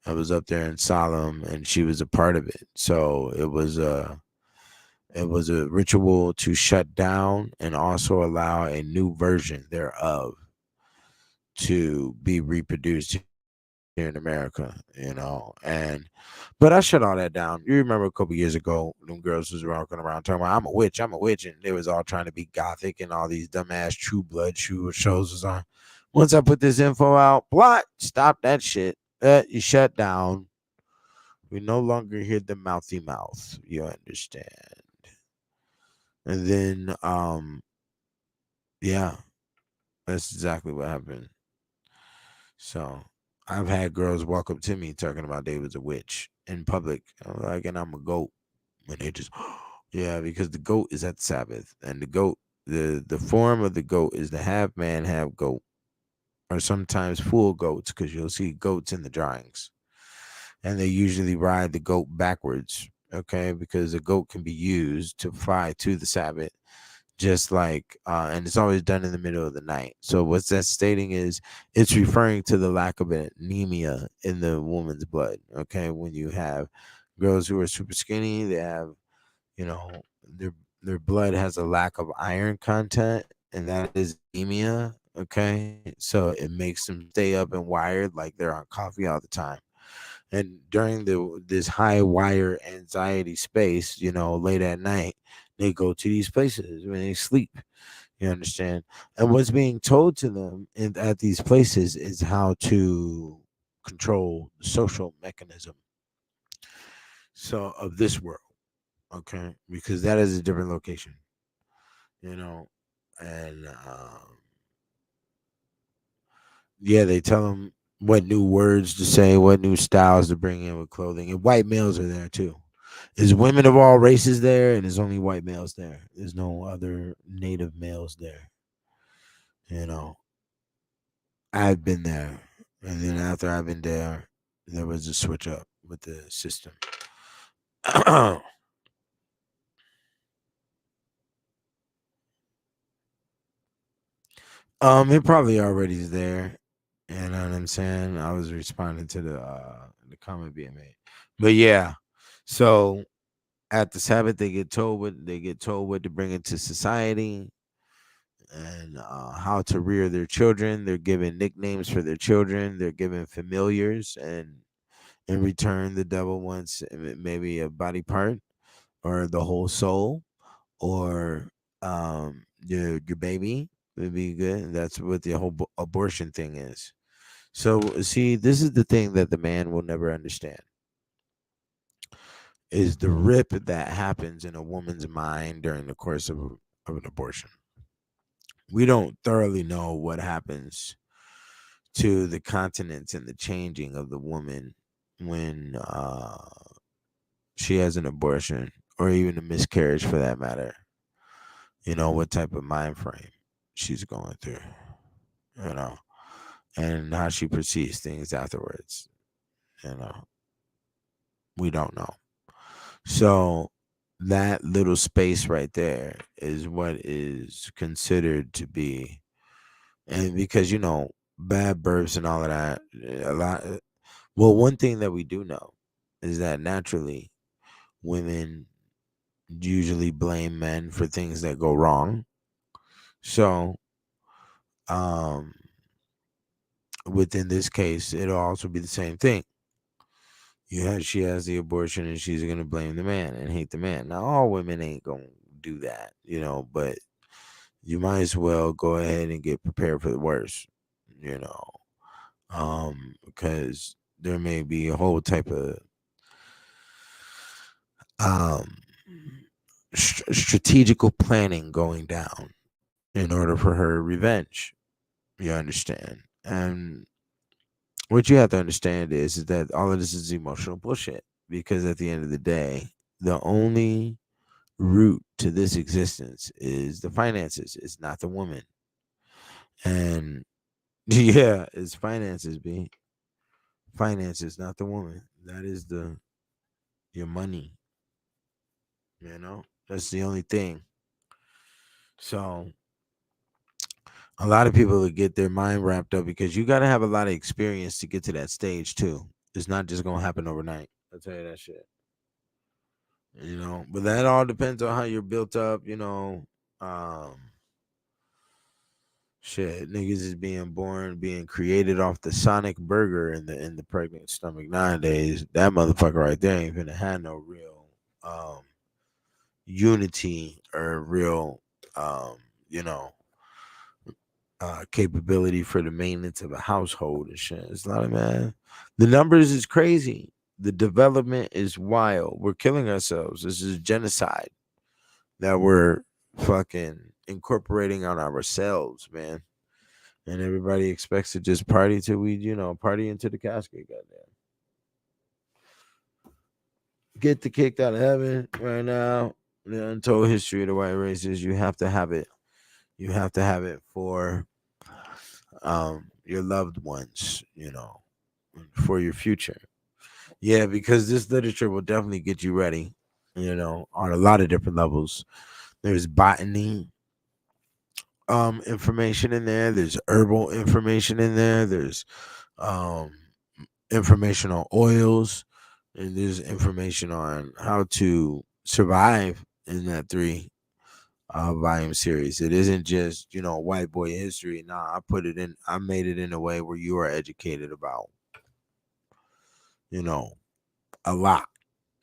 I was up there in Salem, and she was a part of it. So it was a ritual to shut down and also allow a new version thereof to be reproduced here in America, and but I shut all that down. You remember a couple years ago, them girls was walking around talking about I'm a witch, and they was all trying to be gothic, and all these dumbass True Blood shows was on. Once I put this info out, blot, stop that shit. You shut down. We no longer hear the mouthy mouth. You understand? And then, yeah, that's exactly what happened. So I've had girls walk up to me talking about they was a witch in public. I'm like, and I'm a goat. And they just, yeah, because the goat is at the Sabbath. And the goat, the form of the goat is the half man, half goat, or sometimes full goats, because you'll see goats in the drawings. And they usually ride the goat backwards, okay, because a goat can be used to fly to the Sabbath, just like and it's always done in the middle of the night. So what's that stating is it's referring to the lack of anemia in the woman's blood. Okay, when you have girls who are super skinny, they have, you know their blood has a lack of iron content, and that is anemia. Okay, so it makes them stay up and wired like they're on coffee all the time. And during this high wire anxiety space, late at night, they go to these places when they sleep. You understand? And what's being told to them at these places is how to control the social mechanism of this world. Okay, because that is a different location. You know, and yeah, they tell them what new words to say, what new styles to bring in with clothing, and white males are there too. There's women of all races there, and there's only white males there. There's no other native males there. You know, I've been there, and then after I've been there was a switch up with the system. It probably already is there. You know what I'm saying? I was responding to the comment being made, but yeah. So at the Sabbath, they get told what to bring into society, and how to rear their children. They're given nicknames for their children. They're given familiars, and in return, the devil wants maybe a body part or the whole soul, or your baby would be good. That's what the whole abortion thing is. So see, this is the thing that the man will never understand is the rip that happens in a woman's mind during the course of an abortion. We don't thoroughly know what happens to the continents and the changing of the woman when she has an abortion or even a miscarriage for that matter. You know, what type of mind frame she's going through, you know, and how she perceives things afterwards. You know, we don't know. So that little space right there is what is considered to be, and because you know, bad births and all of that, a lot. Well, one thing that we do know is that naturally women usually blame men for things that go wrong. So, um, within this case, it'll also be the same thing. She has the abortion and she's gonna blame the man and hate the man. Now, all women ain't gonna do that, you know, but you might as well go ahead and get prepared for the worst, you know, because there may be a whole type of um strategical planning going down in order for her revenge. You understand? And what you have to understand is that all of this is emotional bullshit. Because at the end of the day, the only root to this existence is the finances. It's not the woman. And yeah, it's finances, B. Finances, not the woman. That is the your money. You know, that's the only thing. So a lot of people would get their mind wrapped up because you got to have a lot of experience to get to that stage too. It's not just gonna happen overnight. I'll tell you that shit. You know, but that all depends on how you're built up. You know, um, shit, niggas is being born, being created off the Sonic burger in the pregnant stomach nowadays. That motherfucker right there ain't gonna have no real unity or real um, you know capability for the maintenance of a household and shit. It's not a man. The numbers is crazy. The development is wild. We're killing ourselves. This is genocide that we're fucking incorporating on ourselves, man. And everybody expects to just party till we, you know, party into the casket. Goddamn, get the kicked out of heaven right now. The untold history of the white races. You have to have it. You have to have it for your loved ones, you know, for your future. Yeah, because this literature will definitely get you ready, you know, on a lot of different levels. There's botany information in there, there's herbal information in there, there's um information on oils, and there's information on how to survive in that three volume series. It isn't just, you know, white boy history. Nah, I made it in a way where you are educated about, you know, a lot.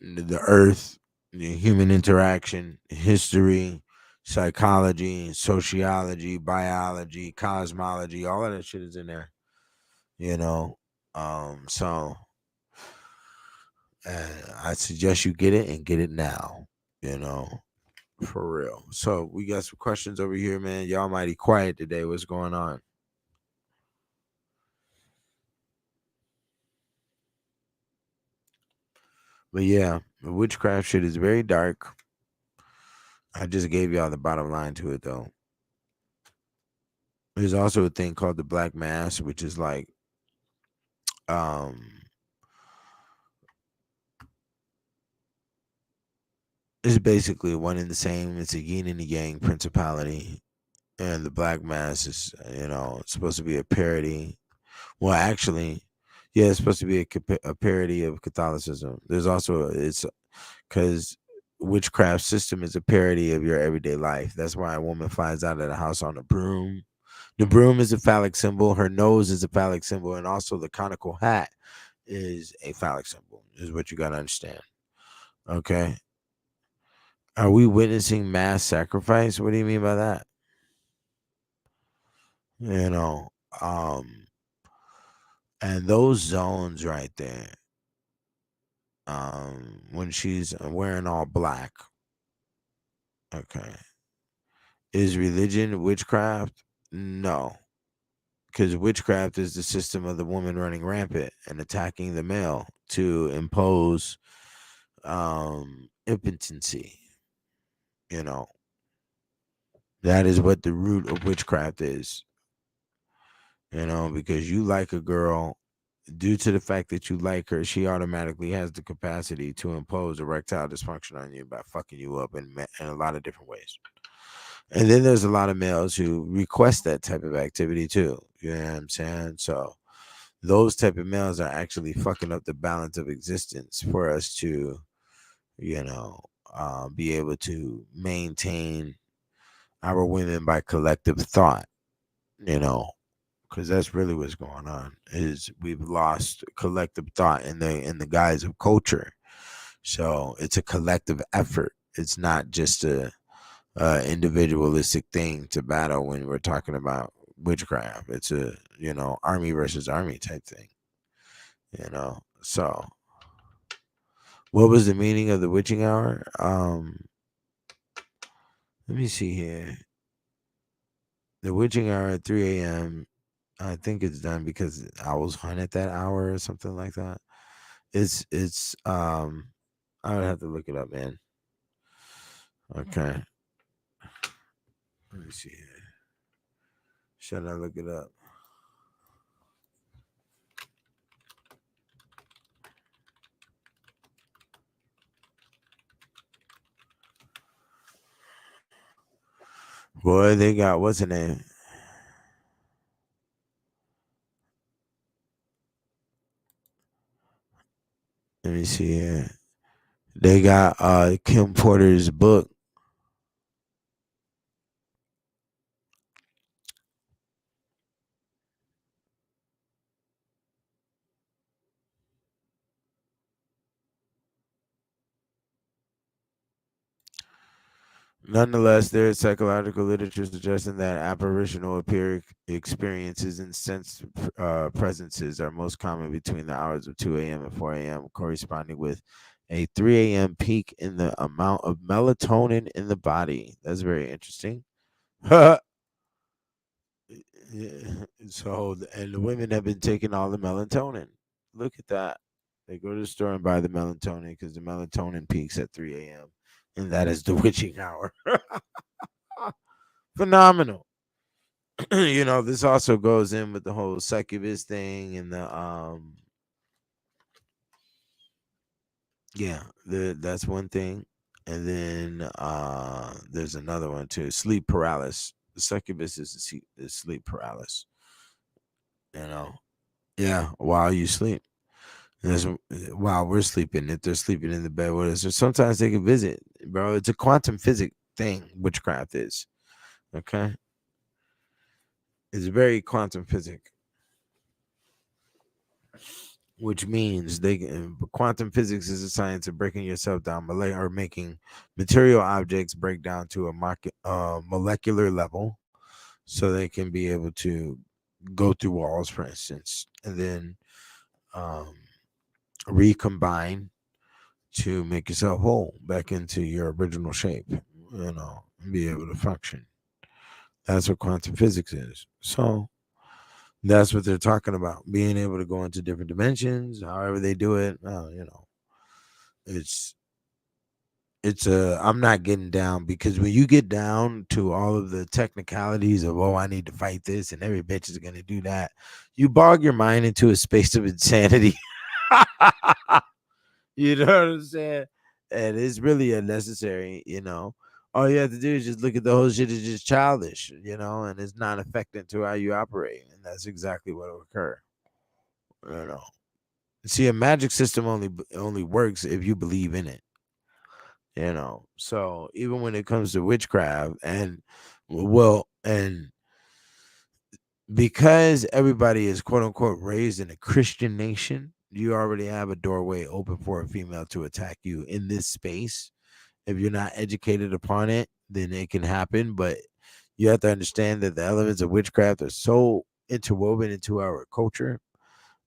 The earth, the human interaction, history, psychology, sociology, biology, cosmology, all of that shit is in there, you know. So I suggest you get it and get it now, you know, for real. So we got some questions over here, man. Y'all mighty quiet today. What's going on? But yeah, the witchcraft shit is very dark. I just gave y'all the bottom line to it though. There's also a thing called the black mass, which is like um it's basically one and the same. It's a yin and a yang principality. And the black mass is, you know, it's supposed to be a parody. Well, actually, yeah, it's supposed to be a parody of Catholicism. There's also it's because witchcraft system is a parody of your everyday life. That's why a woman finds out at a house on a broom. The broom is a phallic symbol. Her nose is a phallic symbol, and also the conical hat is a phallic symbol. Is what you gotta understand. Okay, are we witnessing mass sacrifice? What do you mean by that? you know. And those zones right there, when she's wearing all black, okay, is religion witchcraft? No, because witchcraft is the system of the woman running rampant and attacking the male to impose impotency. You know, that is what the root of witchcraft is. You know, because you like a girl, due to the fact that you like her, she automatically has the capacity to impose erectile dysfunction on you by fucking you up in a lot of different ways. And then there's a lot of males who request that type of activity too. You know what I'm saying? So those type of males are actually fucking up the balance of existence for us to, you know, be able to maintain our women by collective thought, you know, because that's really what's going on. Is we've lost collective thought in the guise of culture. So it's a collective effort. It's not just a individualistic thing to battle when we're talking about witchcraft. It's a, you know, army versus army type thing. You know, so what was the meaning of the witching hour? Let me see here. The witching hour at 3 a.m. I think it's done because owls hunt at that hour or something like that. It's I would have to look it up, man. Okay. Let me see here. Should I look it up? Boy, they got what's the name? Let me see here. They got Kim Porter's book. Nonetheless, there is psychological literature suggesting that apparitional appear experiences and sense presences are most common between the hours of 2 a.m. and 4 a.m., corresponding with a 3 a.m. peak in the amount of melatonin in the body. That's very interesting. Yeah. So, and the women have been taking all the melatonin. Look at that. They go to the store and buy the melatonin because the melatonin peaks at 3 a.m. And that is the witching hour. Phenomenal. You know, this also goes in with the whole succubus thing and the yeah, that's one thing. And then there's another one too, sleep paralysis. The succubus is sleep paralysis. You know, yeah, while you sleep. That's while we're sleeping. If they're sleeping in the bed with us, or sometimes they can visit, bro. It's a quantum physics thing. Witchcraft is okay. It's very quantum physics, which means quantum physics is a science of breaking yourself down, or making material objects break down to a molecular level, so they can be able to go through walls, for instance, and then um, recombine to make yourself whole back into your original shape, you know, and be able to function. That's what quantum physics is. So that's what they're talking about, being able to go into different dimensions, however they do it. You know, it's I'm not getting down, because when you get down to all of the technicalities of, oh, I need to fight this and every bitch is gonna do that, you bog your mind into a space of insanity. You know what I'm saying? And it's really unnecessary, you know. All you have to do is just look at the whole shit is just childish, you know, and it's not affecting to how you operate. And that's exactly what will occur. You know. See, a magic system only works if you believe in it. You know. So even when it comes to witchcraft and because everybody is quote unquote raised in a Christian nation, you already have a doorway open for a female to attack you in this space. If you're not educated upon it, then it can happen. But You have to understand that the elements of witchcraft are so interwoven into our culture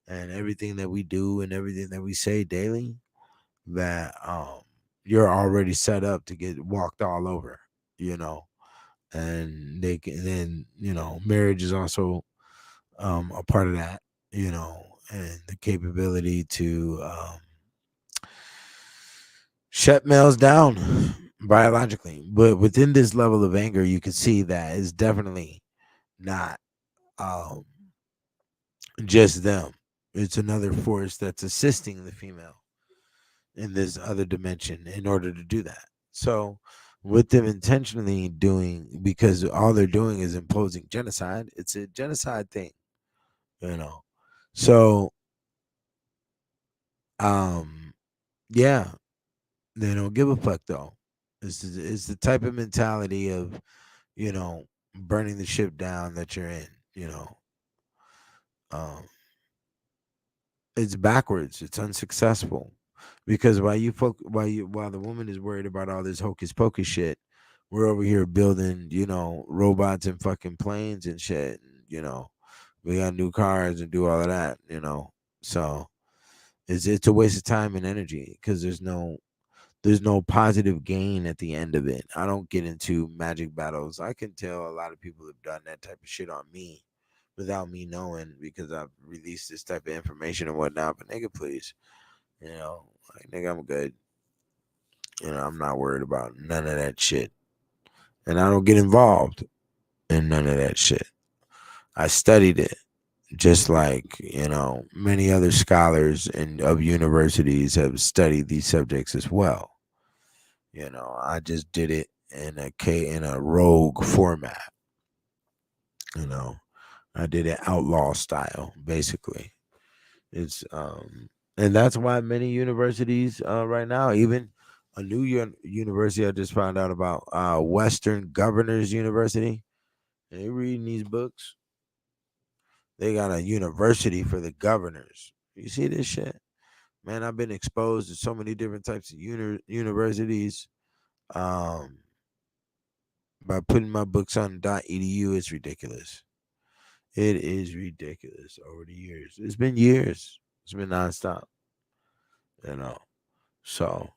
and everything that we do and everything that we say daily that you're already set up to get walked all over, you know. And they can then, you know, marriage is also a part of that, you know, and the capability to shut males down biologically. But within this level of anger, you can see that it's definitely not um, just them. It's another force that's assisting the female in this other dimension in order to do that. So, with them intentionally doing, because all they're doing is imposing genocide, it's a genocide thing, you know. So, yeah, they don't give a fuck though. It's the type of mentality of, you know, burning the ship down that you're in, you know. Um, it's backwards. It's unsuccessful because while the woman is worried about all this hocus pocus shit, we're over here building, you know, robots and fucking planes and shit. You know, we got new cars and do all of that. You know, so it's a waste of time and energy because there's no positive gain at the end of it. I don't get into magic battles. I can tell a lot of people have done that type of shit on me without me knowing because I've released this type of information and whatnot. But nigga, please, you know, like nigga, I'm good. You know, I'm not worried about none of that shit. And I don't get involved in none of that shit. I studied it just like, you know, many other scholars of universities have studied these subjects as well. You know, I just did it in a rogue format. You know, I did it outlaw style, basically. It's and that's why many universities right now, even a new university I just found out about, Western Governors University. They reading these books. They got a university for the governors. You see this shit, man? I've been exposed to so many different types of universities. Um, by putting my books on .edu, it's ridiculous. It is ridiculous over the years. It's been years. It's been nonstop. You know. So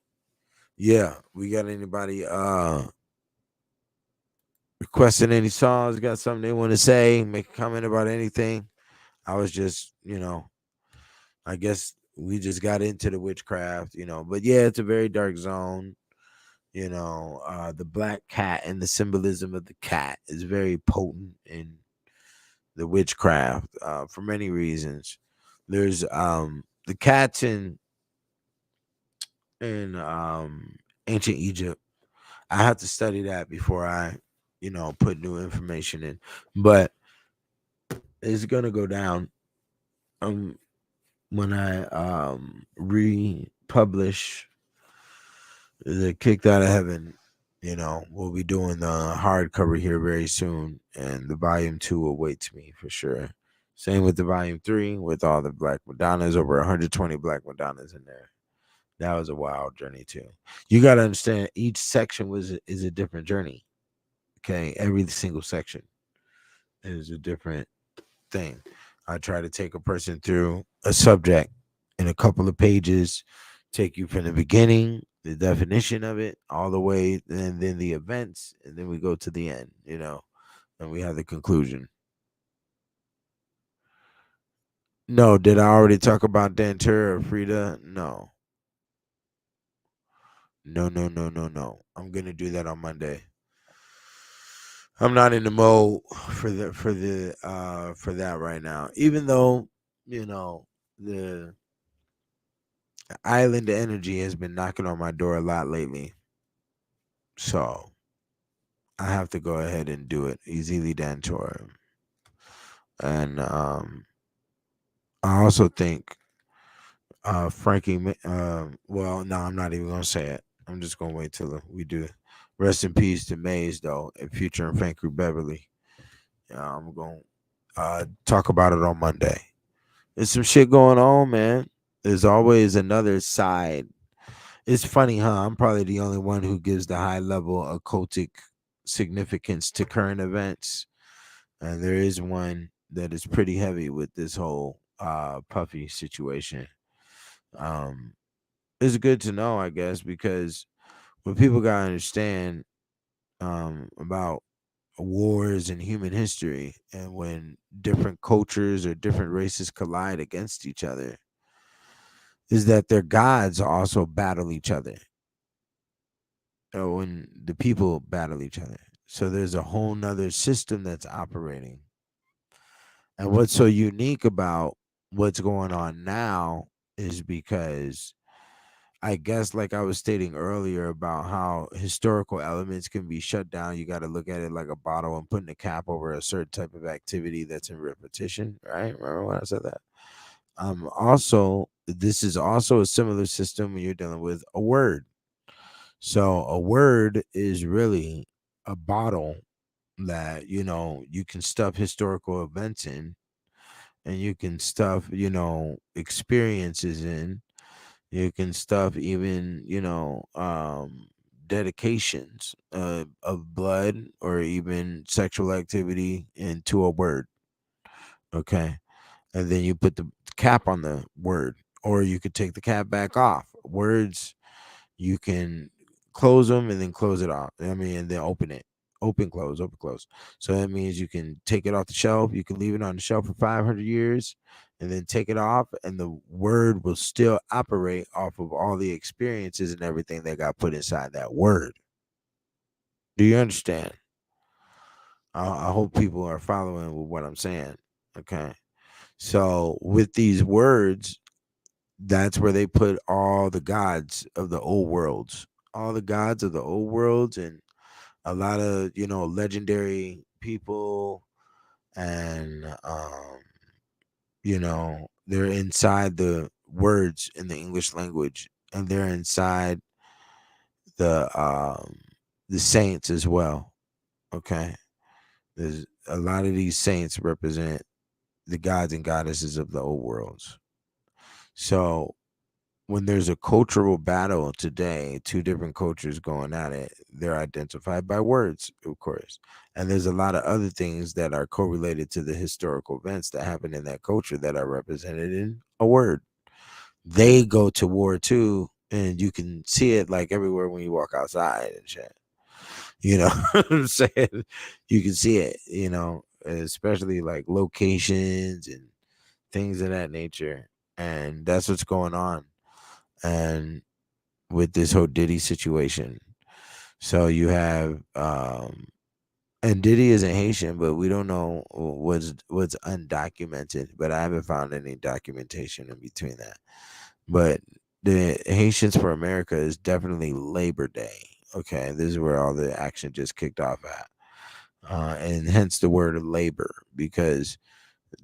yeah, we got anybody requesting any songs, got something they want to say, make a comment about anything. I was just, you know, I guess we just got into the witchcraft, you know. But yeah, it's a very dark zone. You know, the black cat and the symbolism of the cat is very potent in the witchcraft for many reasons. There's the cats in ancient Egypt. I have to study that before I, you know, put new information in. But it's gonna go down when I republish the Kicked Out of Heaven. You know, we'll be doing the hardcover here very soon, and the volume 2 awaits me for sure. Same with the volume 3 with all the Black Madonnas, over 120 Black Madonnas in there. That was a wild journey too. You got to understand, each section is a different journey. Okay, every single section is a different thing. I try to take a person through a subject in a couple of pages, take you from the beginning, the definition of it, all the way, and then the events, and then we go to the end, you know, and we have the conclusion. No, did I already talk about Dantura or Frida? No. No, no, no, no, no. I'm gonna do that on Monday. I'm not in the mode for that right now. Even though, you know, the island energy has been knocking on my door a lot lately. So I have to go ahead and do it. Easily Dantor. And I also think Frankie well, no, I'm not even gonna say it. I'm just gonna wait till we do. Rest in peace to Maze though, and Future and Frank Beverly. Yeah, I'm gonna talk about it on Monday. There's some shit going on, man. There's always another side. It's funny, huh? I'm probably the only one who gives the high level occultic significance to current events, and there is one that is pretty heavy with this whole Puffy situation. Um, it's good to know, I guess, because what people gotta understand about wars in human history, and when different cultures or different races collide against each other, is that their gods also battle each other, or when the people battle each other. So there's a whole nother system that's operating. And what's so unique about what's going on now is because, I guess, like I was stating earlier about how historical elements can be shut down, you got to look at it like a bottle and putting a cap over a certain type of activity that's in repetition, right? Remember when I said that? Also, this is also a similar system when you're dealing with a word. So a word is really a bottle that, you can stuff historical events in, and you can stuff, experiences in. You can stuff even, dedications of blood or even sexual activity into a word. Okay. And then you put the cap on the word, or you could take the cap back off. Words, you can close them and then close it off. I mean, and then open it. Open, close, open, close. So that means you can take it off the shelf. You can leave it on the shelf for 500 years and then take it off, and the word will still operate off of all the experiences and everything that got put inside that word. Do you understand? I hope people are following with what I'm saying. Okay. So with these words, that's where they put all the gods of the old worlds, all the gods of the old worlds, and a lot of legendary people, and they're inside the words in the English language, and they're inside the the saints as well. Okay, there's a lot of these saints represent the gods and goddesses of the old worlds. So when there's a cultural battle today, two different cultures going at it, they're identified by words, of course. And there's a lot of other things that are correlated to the historical events that happen in that culture that are represented in a word. They go to war too, and you can see it like everywhere when you walk outside and shit. You know what I'm saying? You can see it, especially like locations and things of that nature. And that's what's going on. And with this whole Diddy situation. So you have and Diddy isn't Haitian, but we don't know what's undocumented, but I haven't found any documentation in between that. But the Haitians for America is definitely Labor Day. Okay, this is where all the action just kicked off at. And hence the word of labor, because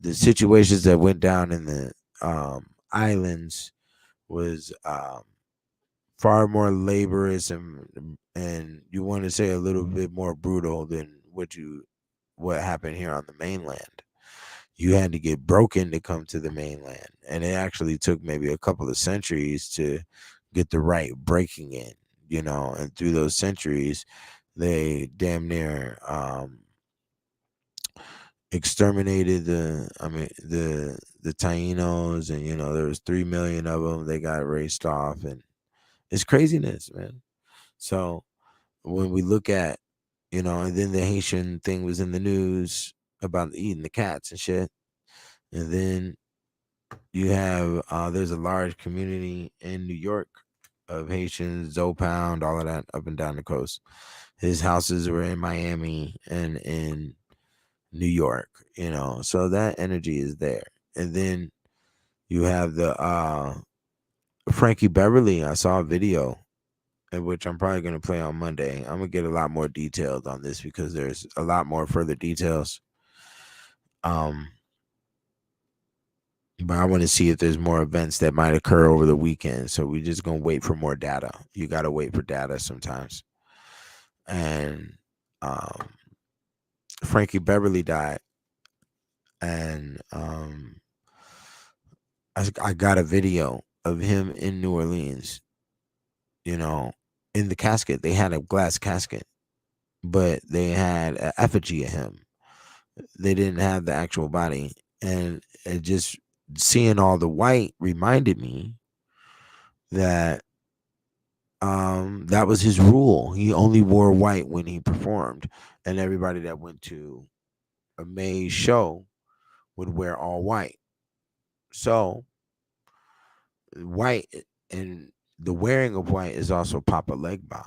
the situations that went down in the islands was far more laborious, and you want to say a little bit more brutal than what happened here on the mainland. You had to get broken to come to the mainland, and it actually took maybe a couple of centuries to get the right breaking in, and through those centuries they damn near exterminated the Tainos, and there was 3 million of them. They got raced off, and it's craziness, man. So when we look at, and then the Haitian thing was in the news about eating the cats and shit. And then you have, there's a large community in New York of Haitians, Zoe Pound, all of that up and down the coast. His houses were in Miami and in New York, so that energy is there. And then you have the Frankie Beverly. I saw a video, which I'm probably going to play on Monday. I'm going to get a lot more details on this because there's a lot more further details. But I want to see if there's more events that might occur over the weekend. So we're just going to wait for more data. You got to wait for data sometimes. And Frankie Beverly died. And I got a video of him in New Orleans, in the casket. They had a glass casket. but they had an effigy of him. They didn't have the actual body. And it just seeing all the white reminded me that that was his rule. He only wore white when he performed, and everybody that went to a Maze show would wear all white. So white and the wearing of white is also Papa Legba.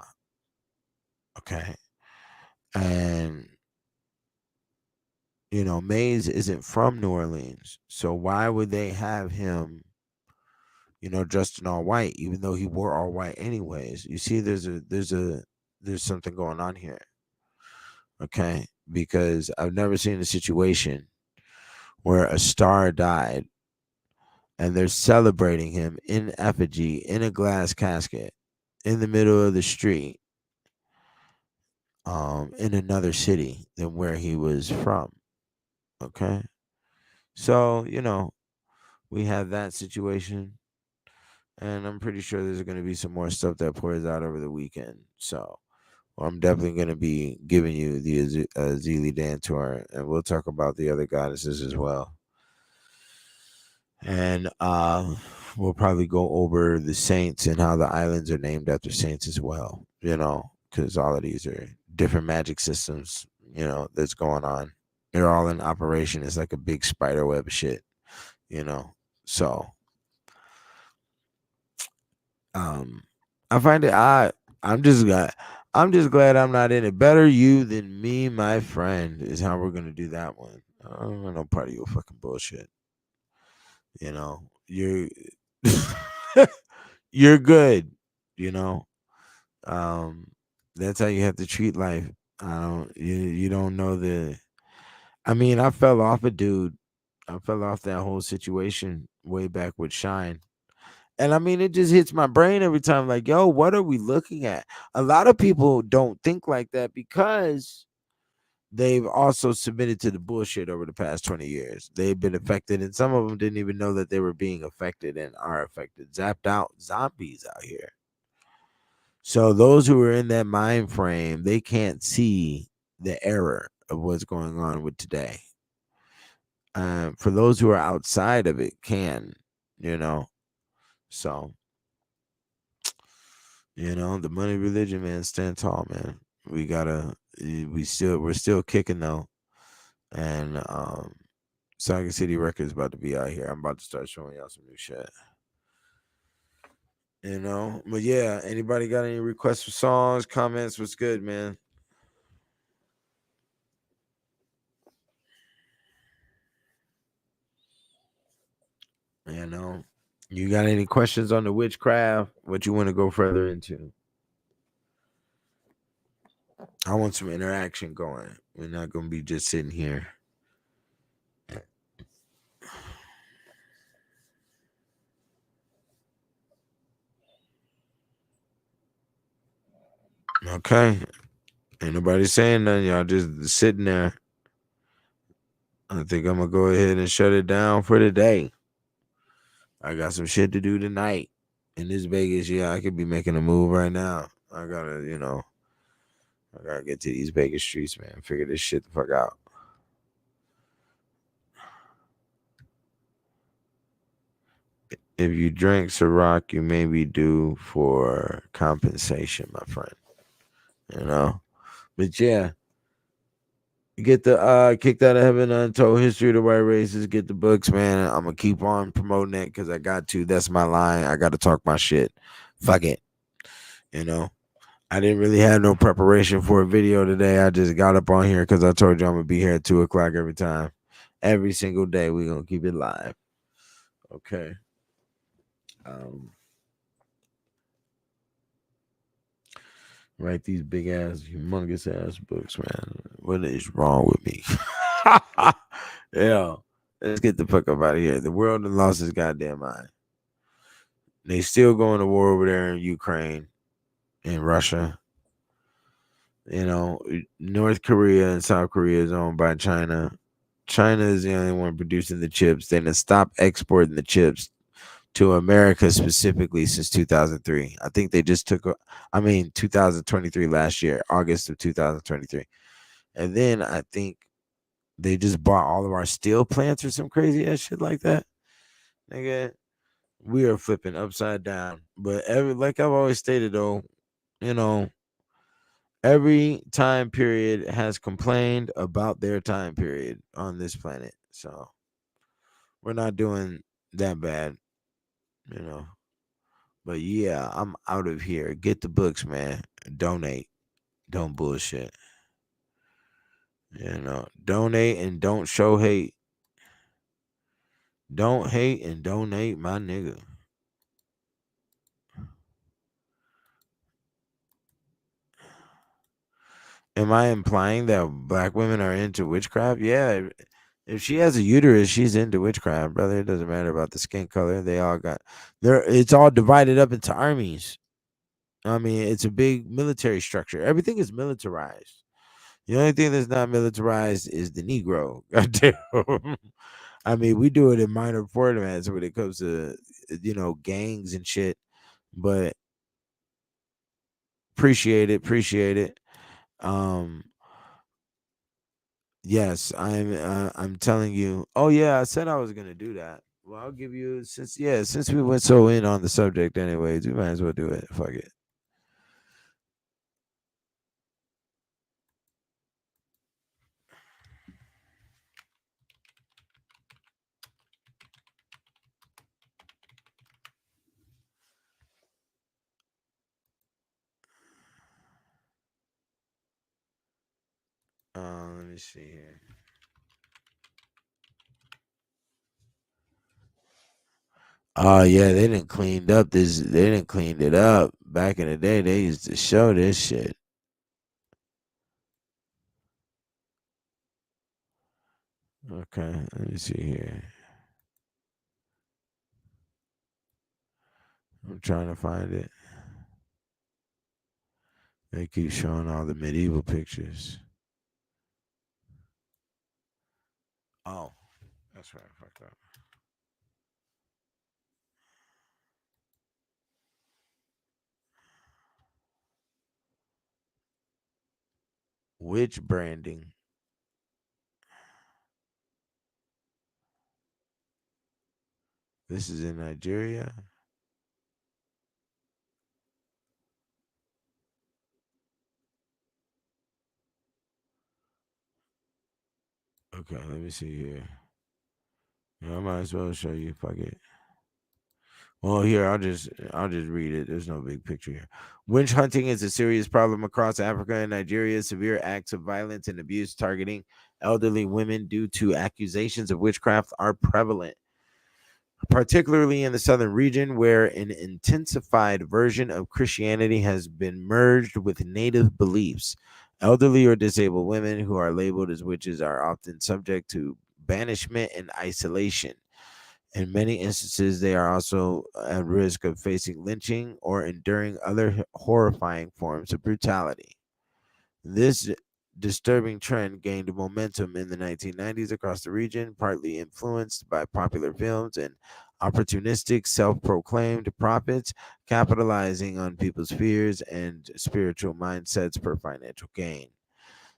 Okay. And Maze isn't from New Orleans. So why would they have him, dressed in all white, even though he wore all white anyways? You see, there's something going on here. Okay. Because I've never seen a situation where a star died and they're celebrating him in effigy in a glass casket in the middle of the street in another city than where he was from. Okay. So, we have that situation. And I'm pretty sure there's going to be some more stuff that pours out over the weekend. So I'm definitely going to be giving you the Azili Dan tour. And we'll talk about the other goddesses as well. And we'll probably go over the saints and how the islands are named after saints as well, because all of these are different magic systems, that's going on. They're all in operation. It's like a big spider web of shit, So I find it odd. I'm just glad I'm not in it. Better you than me, my friend, is how we're gonna do that one. I don't want no part of your fucking bullshit. You're you're good, you know. That's how you have to treat life. You don't know I mean, I fell off a dude. I fell off that whole situation way back with Shine. And I mean, it just hits my brain every time, like, yo, what are we looking at? A lot of people don't think like that because they've also submitted to the bullshit over the past 20 years. They've been affected, and some of them didn't even know that they were being affected and are affected. Zapped out zombies out here. So those who are in that mind frame, they can't see the error of what's going on with today. For those who are outside of it, So, the money religion, man, stand tall, man. We're still kicking though. And Saga City Records about to be out here. I'm about to start showing y'all some new shit. But yeah, anybody got any requests for songs, comments? What's good, man? You got any questions on the witchcraft? What you want to go further into? I want some interaction going. We're not going to be just sitting here. Okay. Ain't nobody saying nothing. Y'all just sitting there. I think I'm going to go ahead and shut it down for today. I got some shit to do tonight. In this Vegas, yeah, I could be making a move right now. I gotta get to these Vegas streets, man. Figure this shit the fuck out. If you drink Ciroc, you may be due for compensation, my friend. But yeah, get the Kicked Out of Heaven, Untold History of the White Races. Get the books, man. I'm gonna keep on promoting it because I got to. That's my line. I got to talk my shit. Fuck it. I didn't really have no preparation for a video today. I just got up on here because I told you I'm gonna be here at 2:00 every time, every single day. We're gonna keep it live. Okay. Write these big ass, humongous ass books, man. What is wrong with me? Yeah. Let's get the fuck up out of here. The world has lost its goddamn mind. They still going to war over there in Ukraine, in Russia. North Korea and South Korea is owned by China. China is the only one producing the chips. They done stop exporting the chips to America specifically since 2003. I think they just took, 2023 last year, August of 2023. And then I think they just bought all of our steel plants or some crazy ass shit like that. Nigga, we are flipping upside down. But like I've always stated though, you know, every time period has complained about their time period on this planet. So we're not doing that bad, you know. But yeah, I'm out of here. Get the books, man. Donate. Don't bullshit. You know, donate and don't show hate. Don't hate and donate, my nigga. Am I implying that black women are into witchcraft? Yeah. If she has a uterus, she's into witchcraft, brother. It doesn't matter about the skin color. They all got there. It's all divided up into armies. I mean, it's a big military structure. Everything is militarized. The only thing that's not militarized is the Negro. Goddamn. I mean, we do it in minor formats when it comes to gangs and shit. But appreciate it. Um, yes, I'm telling you. Oh yeah, I said I was gonna do that. Well, I'll give you since we went so in on the subject, anyways, we might as well do it. Fuck it. Let me see here. Oh yeah, they didn't cleaned up this. They didn't cleaned it up. Back in the day, they used to show this shit. Okay, let me see here. I'm trying to find it. They keep showing all the medieval pictures. Oh, that's right. I fucked up. Witch branding. This is in Nigeria. Okay, let me see here. Yeah, I might as well show you. Fuck it. Well, here I'll just read it. There's no big picture here. Witch hunting is a serious problem across Africa and Nigeria. Severe acts of violence and abuse targeting elderly women due to accusations of witchcraft are prevalent, particularly in the southern region, where an intensified version of Christianity has been merged with native beliefs. Elderly or disabled women who are labeled as witches are often subject to banishment and isolation. In many instances, they are also at risk of facing lynching or enduring other horrifying forms of brutality. This disturbing trend gained momentum in the 1990s across the region, partly influenced by popular films and opportunistic self proclaimed prophets capitalizing on people's fears and spiritual mindsets for financial gain.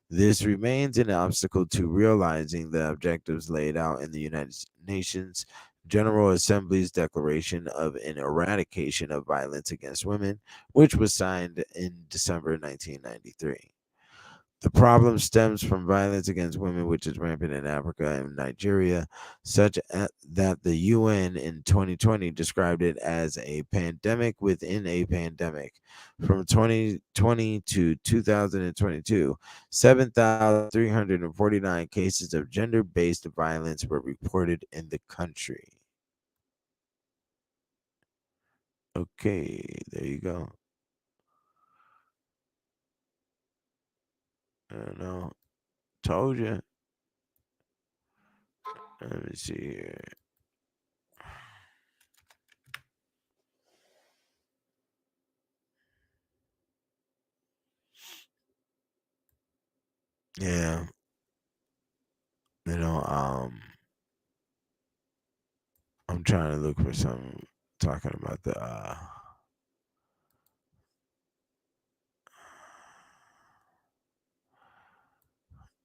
This remains an obstacle to realizing the objectives laid out in the United Nations General Assembly's Declaration of an Eradication of Violence Against Women, which was signed in December 1993. The problem stems from violence against women, which is rampant in Africa and Nigeria, that the UN in 2020 described it as a pandemic within a pandemic. From 2020 to 2022, 7,349 cases of gender based violence were reported in the country. Okay, there you go. I don't know. Told you. Let me see here. Yeah, you know, I'm trying to look for some. talking about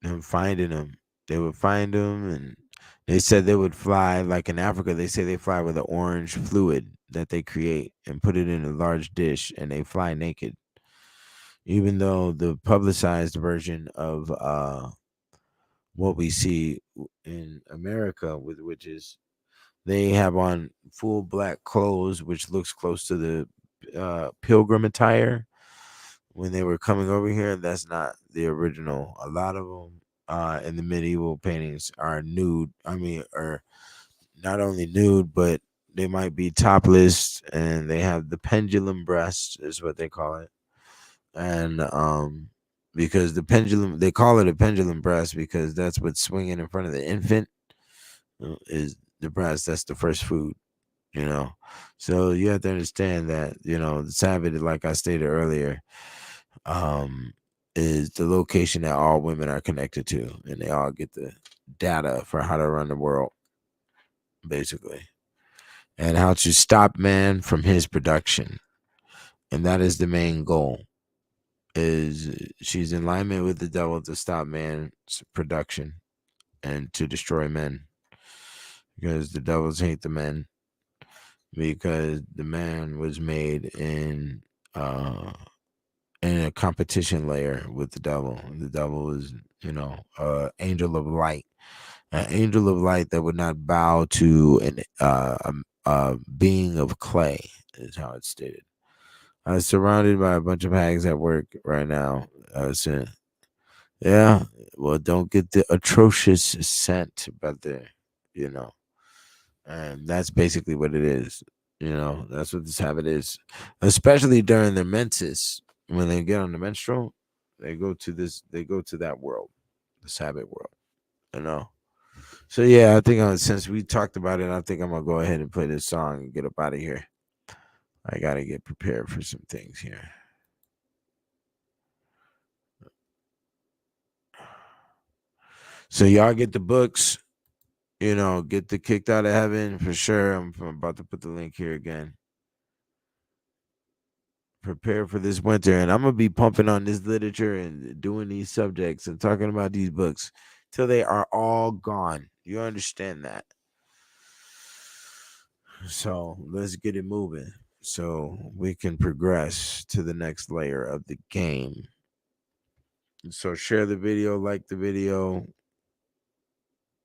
them finding them. They would find them, and they said they would fly, like in Africa, they say they fly with an orange fluid that they create and put it in a large dish, and they fly naked. Even though the publicized version of what we see in America, which is they have on full black clothes, which looks close to the pilgrim attire when they were coming over here. That's not the original. A lot of them in the medieval paintings are nude. I mean, are not only nude, but they might be topless, and they have the pendulum breast, is what they call it. And because the pendulum, they call it a pendulum breast because that's what's swinging in front of the infant is the breast. That's the first food, you know. So you have to understand that, you know, the Sabbath, like I stated earlier, is the location that all women are connected to, and they all get the data for how to run the world, basically, and how to stop man from his production. And that is the main goal. Is she's in alignment with the devil to stop man's production and to destroy men, because the devils hate the men, because the man was made in a competition layer with the devil. The devil is, you know, angel of light, an angel of light that would not bow to a being of clay, is how it's stated. I was surrounded by a bunch of hags at work right now. I was saying, yeah, well, don't get the atrocious scent, but you know, and that's basically what it is. You know, that's what this habit is, especially during their menses. When they get on the menstrual, they go to that world, the Sabbath world, you know. So yeah, I think since we talked about it, I think I'm gonna go ahead and play this song and get up out of here. I gotta get prepared for some things here. So y'all get the books, you know, get the Kicked Out of Heaven for sure. I'm about to put the link here again. Prepare for this winter, and I'm gonna be pumping on this literature and doing these subjects and talking about these books till they are all gone. You understand that? So let's get it moving so we can progress to the next layer of the game. So share the video, like the video,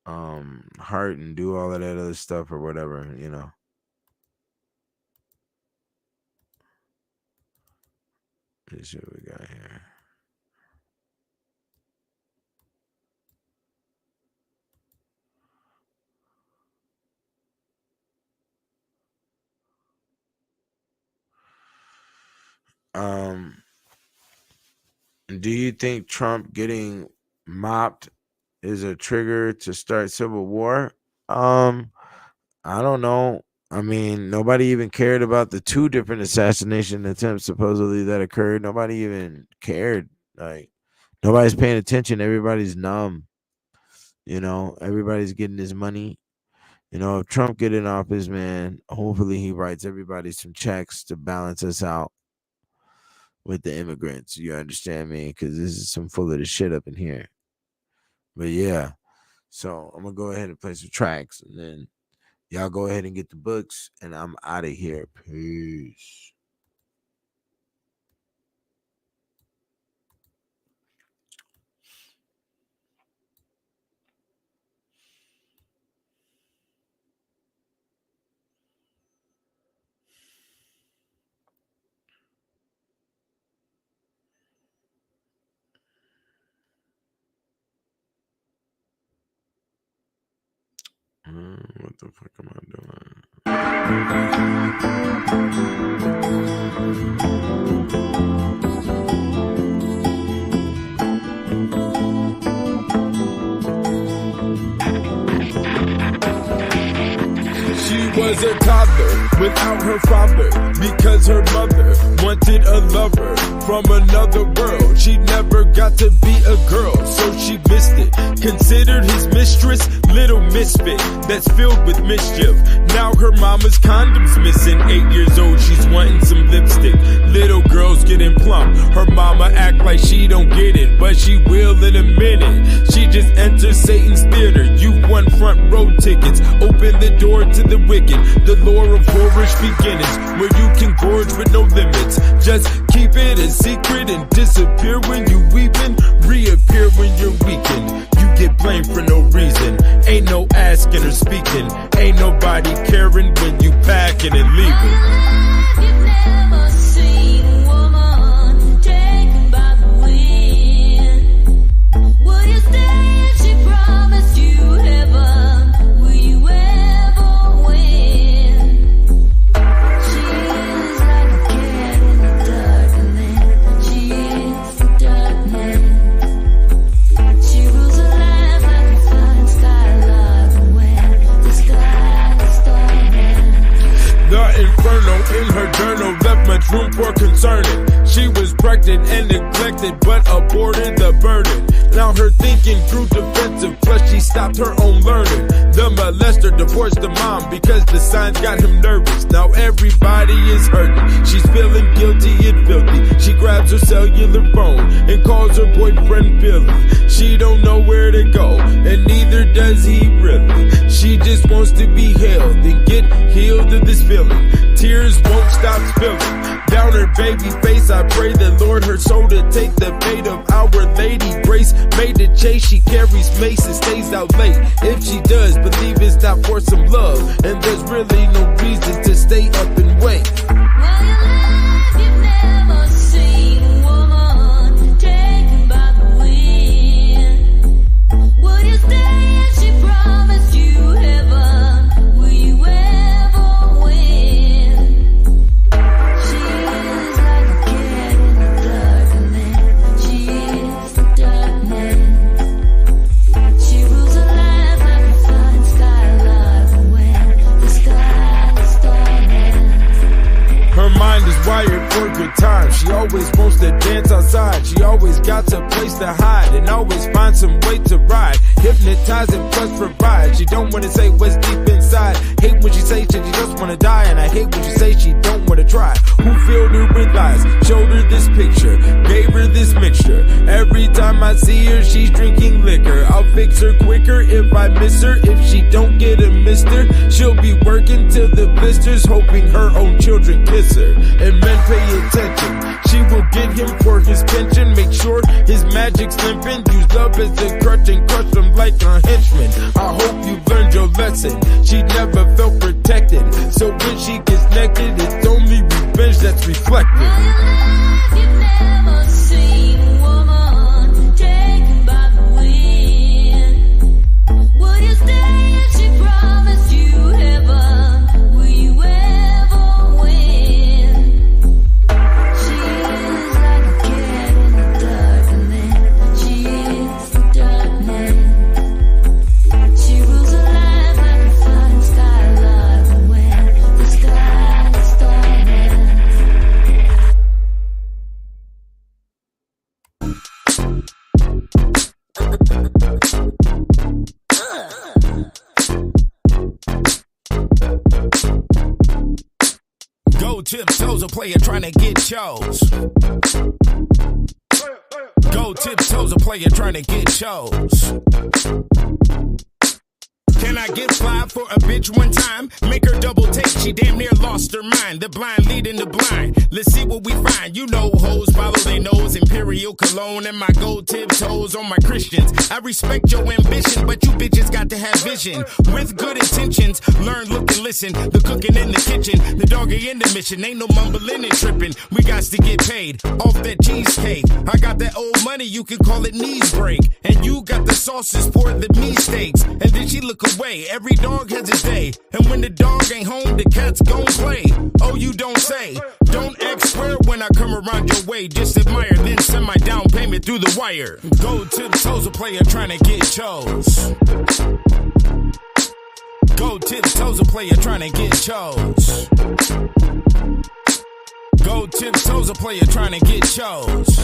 heart, and do all of that other stuff or whatever, you know. Let's see what we got here. Do you think Trump getting mopped is a trigger to start civil war? I don't know. I mean, nobody even cared about the 2 different assassination attempts supposedly that occurred. Nobody even cared. Like, nobody's paying attention. Everybody's numb. You know, everybody's getting his money. You know, if Trump get in office, man, hopefully he writes everybody some checks to balance us out with the immigrants. You understand me? Because this is some full of the shit up in here. But yeah, so I'm gonna go ahead and play some tracks, and then y'all go ahead and get the books, and I'm out of here. Peace. What the fuck am I doing? She was a toddler without her father because her mother wanted a lover from another world. She never got to be a girl, so she been twisted. Considered his mistress, little misfit that's filled with mischief. Now her mama's condoms missing. 8 years old, she's wanting some lipstick. Little girl's getting plump. Her mama act like she don't get it, but she will in a minute. She just entered Satan's theater. You won front row tickets. Open the door to the wicked. The lore of whorish beginnings, where you can gorge with no limits. Just keep it a secret and disappear when you weeping. Reappear when you're weakened. You get blamed for no reason. Ain't no asking or speaking. Ain't nobody caring when you packing and leaving. You've never seen a woman taken by the wind. Would you stay if she promised you heaven? Will you ever win? She is like a cat in the darkness. She is the darkness. She rules her life like a fine skylark, and when the sky is dark. The inferno in her journal left much room for concerning. She was pregnant and neglected, but aborted the burden. Now her thinking grew defensive, plus she stopped her own learning. The molester divorced the mom because the signs got him nervous. Now everybody is hurting. She's feeling guilty and filthy. She grabs her cellular phone and calls her boyfriend Billy. She don't know where to go, and neither does he really. She just wants to be held and get healed of this feeling. Tears won't stop spilling down her baby face. I pray the Lord her soul to take the fate of Our Lady. Grace made to chase, she carries mace and stays out late. If she does, believe it's not for some love, and there's really no reason to stay up and wait. Well, your life, you've never seen a woman taken by the wind. Would you stay if she promised you heaven? Will you ever win? She is like a cat in the darkness. She is the darkness. She rules her life like a fine skylark, and when the sky is dark. Her mind is wired for good times. She always wants to dance outside. She always got a place to hide and always find some way to ride. Hypnotize and plus provide. She don't wanna say what's deep inside. Hate when she say she just wanna die, and I hate when she say she don't wanna try. Who filled her with lies? Showed her this picture, gave her this mixture. Every time I see her, she's drinking liquor. I'll fix her quicker if I miss her. If she don't get a mister, she'll be working till the blisters, hoping her own children kiss her. And men pay attention. She will get him for his pension. Make sure his magic's limping. Use love as a crutch and crush him like a henchman. I hope you learned your lesson. She never felt protected, so when she gets naked, it's only revenge that's reflected. Well, your life, you've never seen a woman taken by the wind. Would you stay if she promised you heaven? Will you ever win? She is like a cat in the darkness. She is the darkness. She rules her life like a fine skylark, and when the sky is dark. Go tiptoes, a player trying to get chose. Go tiptoes, a player trying to get chose. Can I get five for a bitch one time? Make her double take, she damn near lost her mind. The blind leading the blind. Let's see what we find. You know hoes follow their nose. Imperial cologne and my gold tiptoes on my Christians. I respect your ambition, but you bitches got to have vision. With good intentions, learn, look, and listen. The cooking in the kitchen, the doggy in the mission. Ain't no mumbling and tripping. We got to get paid off that cheesecake. I got that old money, you can call it knees break. And you got the sauces for the meat steaks. And then she look away. Every dog has its day. And when the dog ain't home, the cat's gon' play. Oh, you don't say. Don't act square when I come around your way. Just admire, then send my down payment through the wire. Go tiptoes, a player trying to get chose. Go tiptoes, a player trying to get chose. Go tiptoes, a player trying to get chose.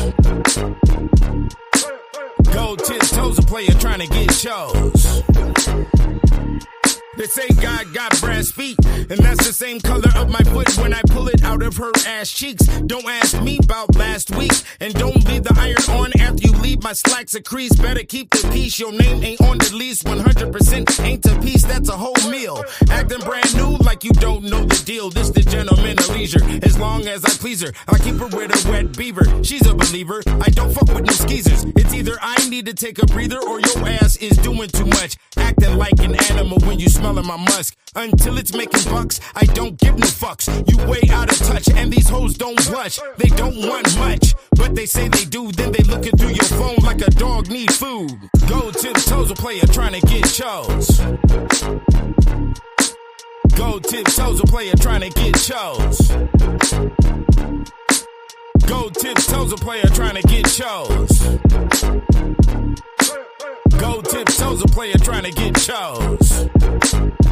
Go Go tiptoes, a player trying to get chose. They say God got brass feet, and that's the same color of my foot when I pull it out of her ass cheeks. Don't ask me about last week, and don't leave the iron on after you leave. My slacks are creased, better keep the peace. Your name ain't on the lease, 100% ain't a piece, that's a whole meal. Acting brand new like you don't know the deal. This the gentleman of leisure, as long as I please her. I keep her with a wet beaver, she's a believer. I don't fuck with no skeezers. It's either I need to take a breather or your ass is doing too much. Acting like an animal when you smelling my musk. Until it's making bucks, I don't give no fucks. You way out of touch, and these hoes don't blush. They don't want much, but they say they do. Then they looking through your phone like a dog need food. Go tiptoes, a player trying to get chose. Go tiptoes, a player trying to get chose. Go tiptoes, a player trying to get chose. Go tiptoes, a player trying to get chose.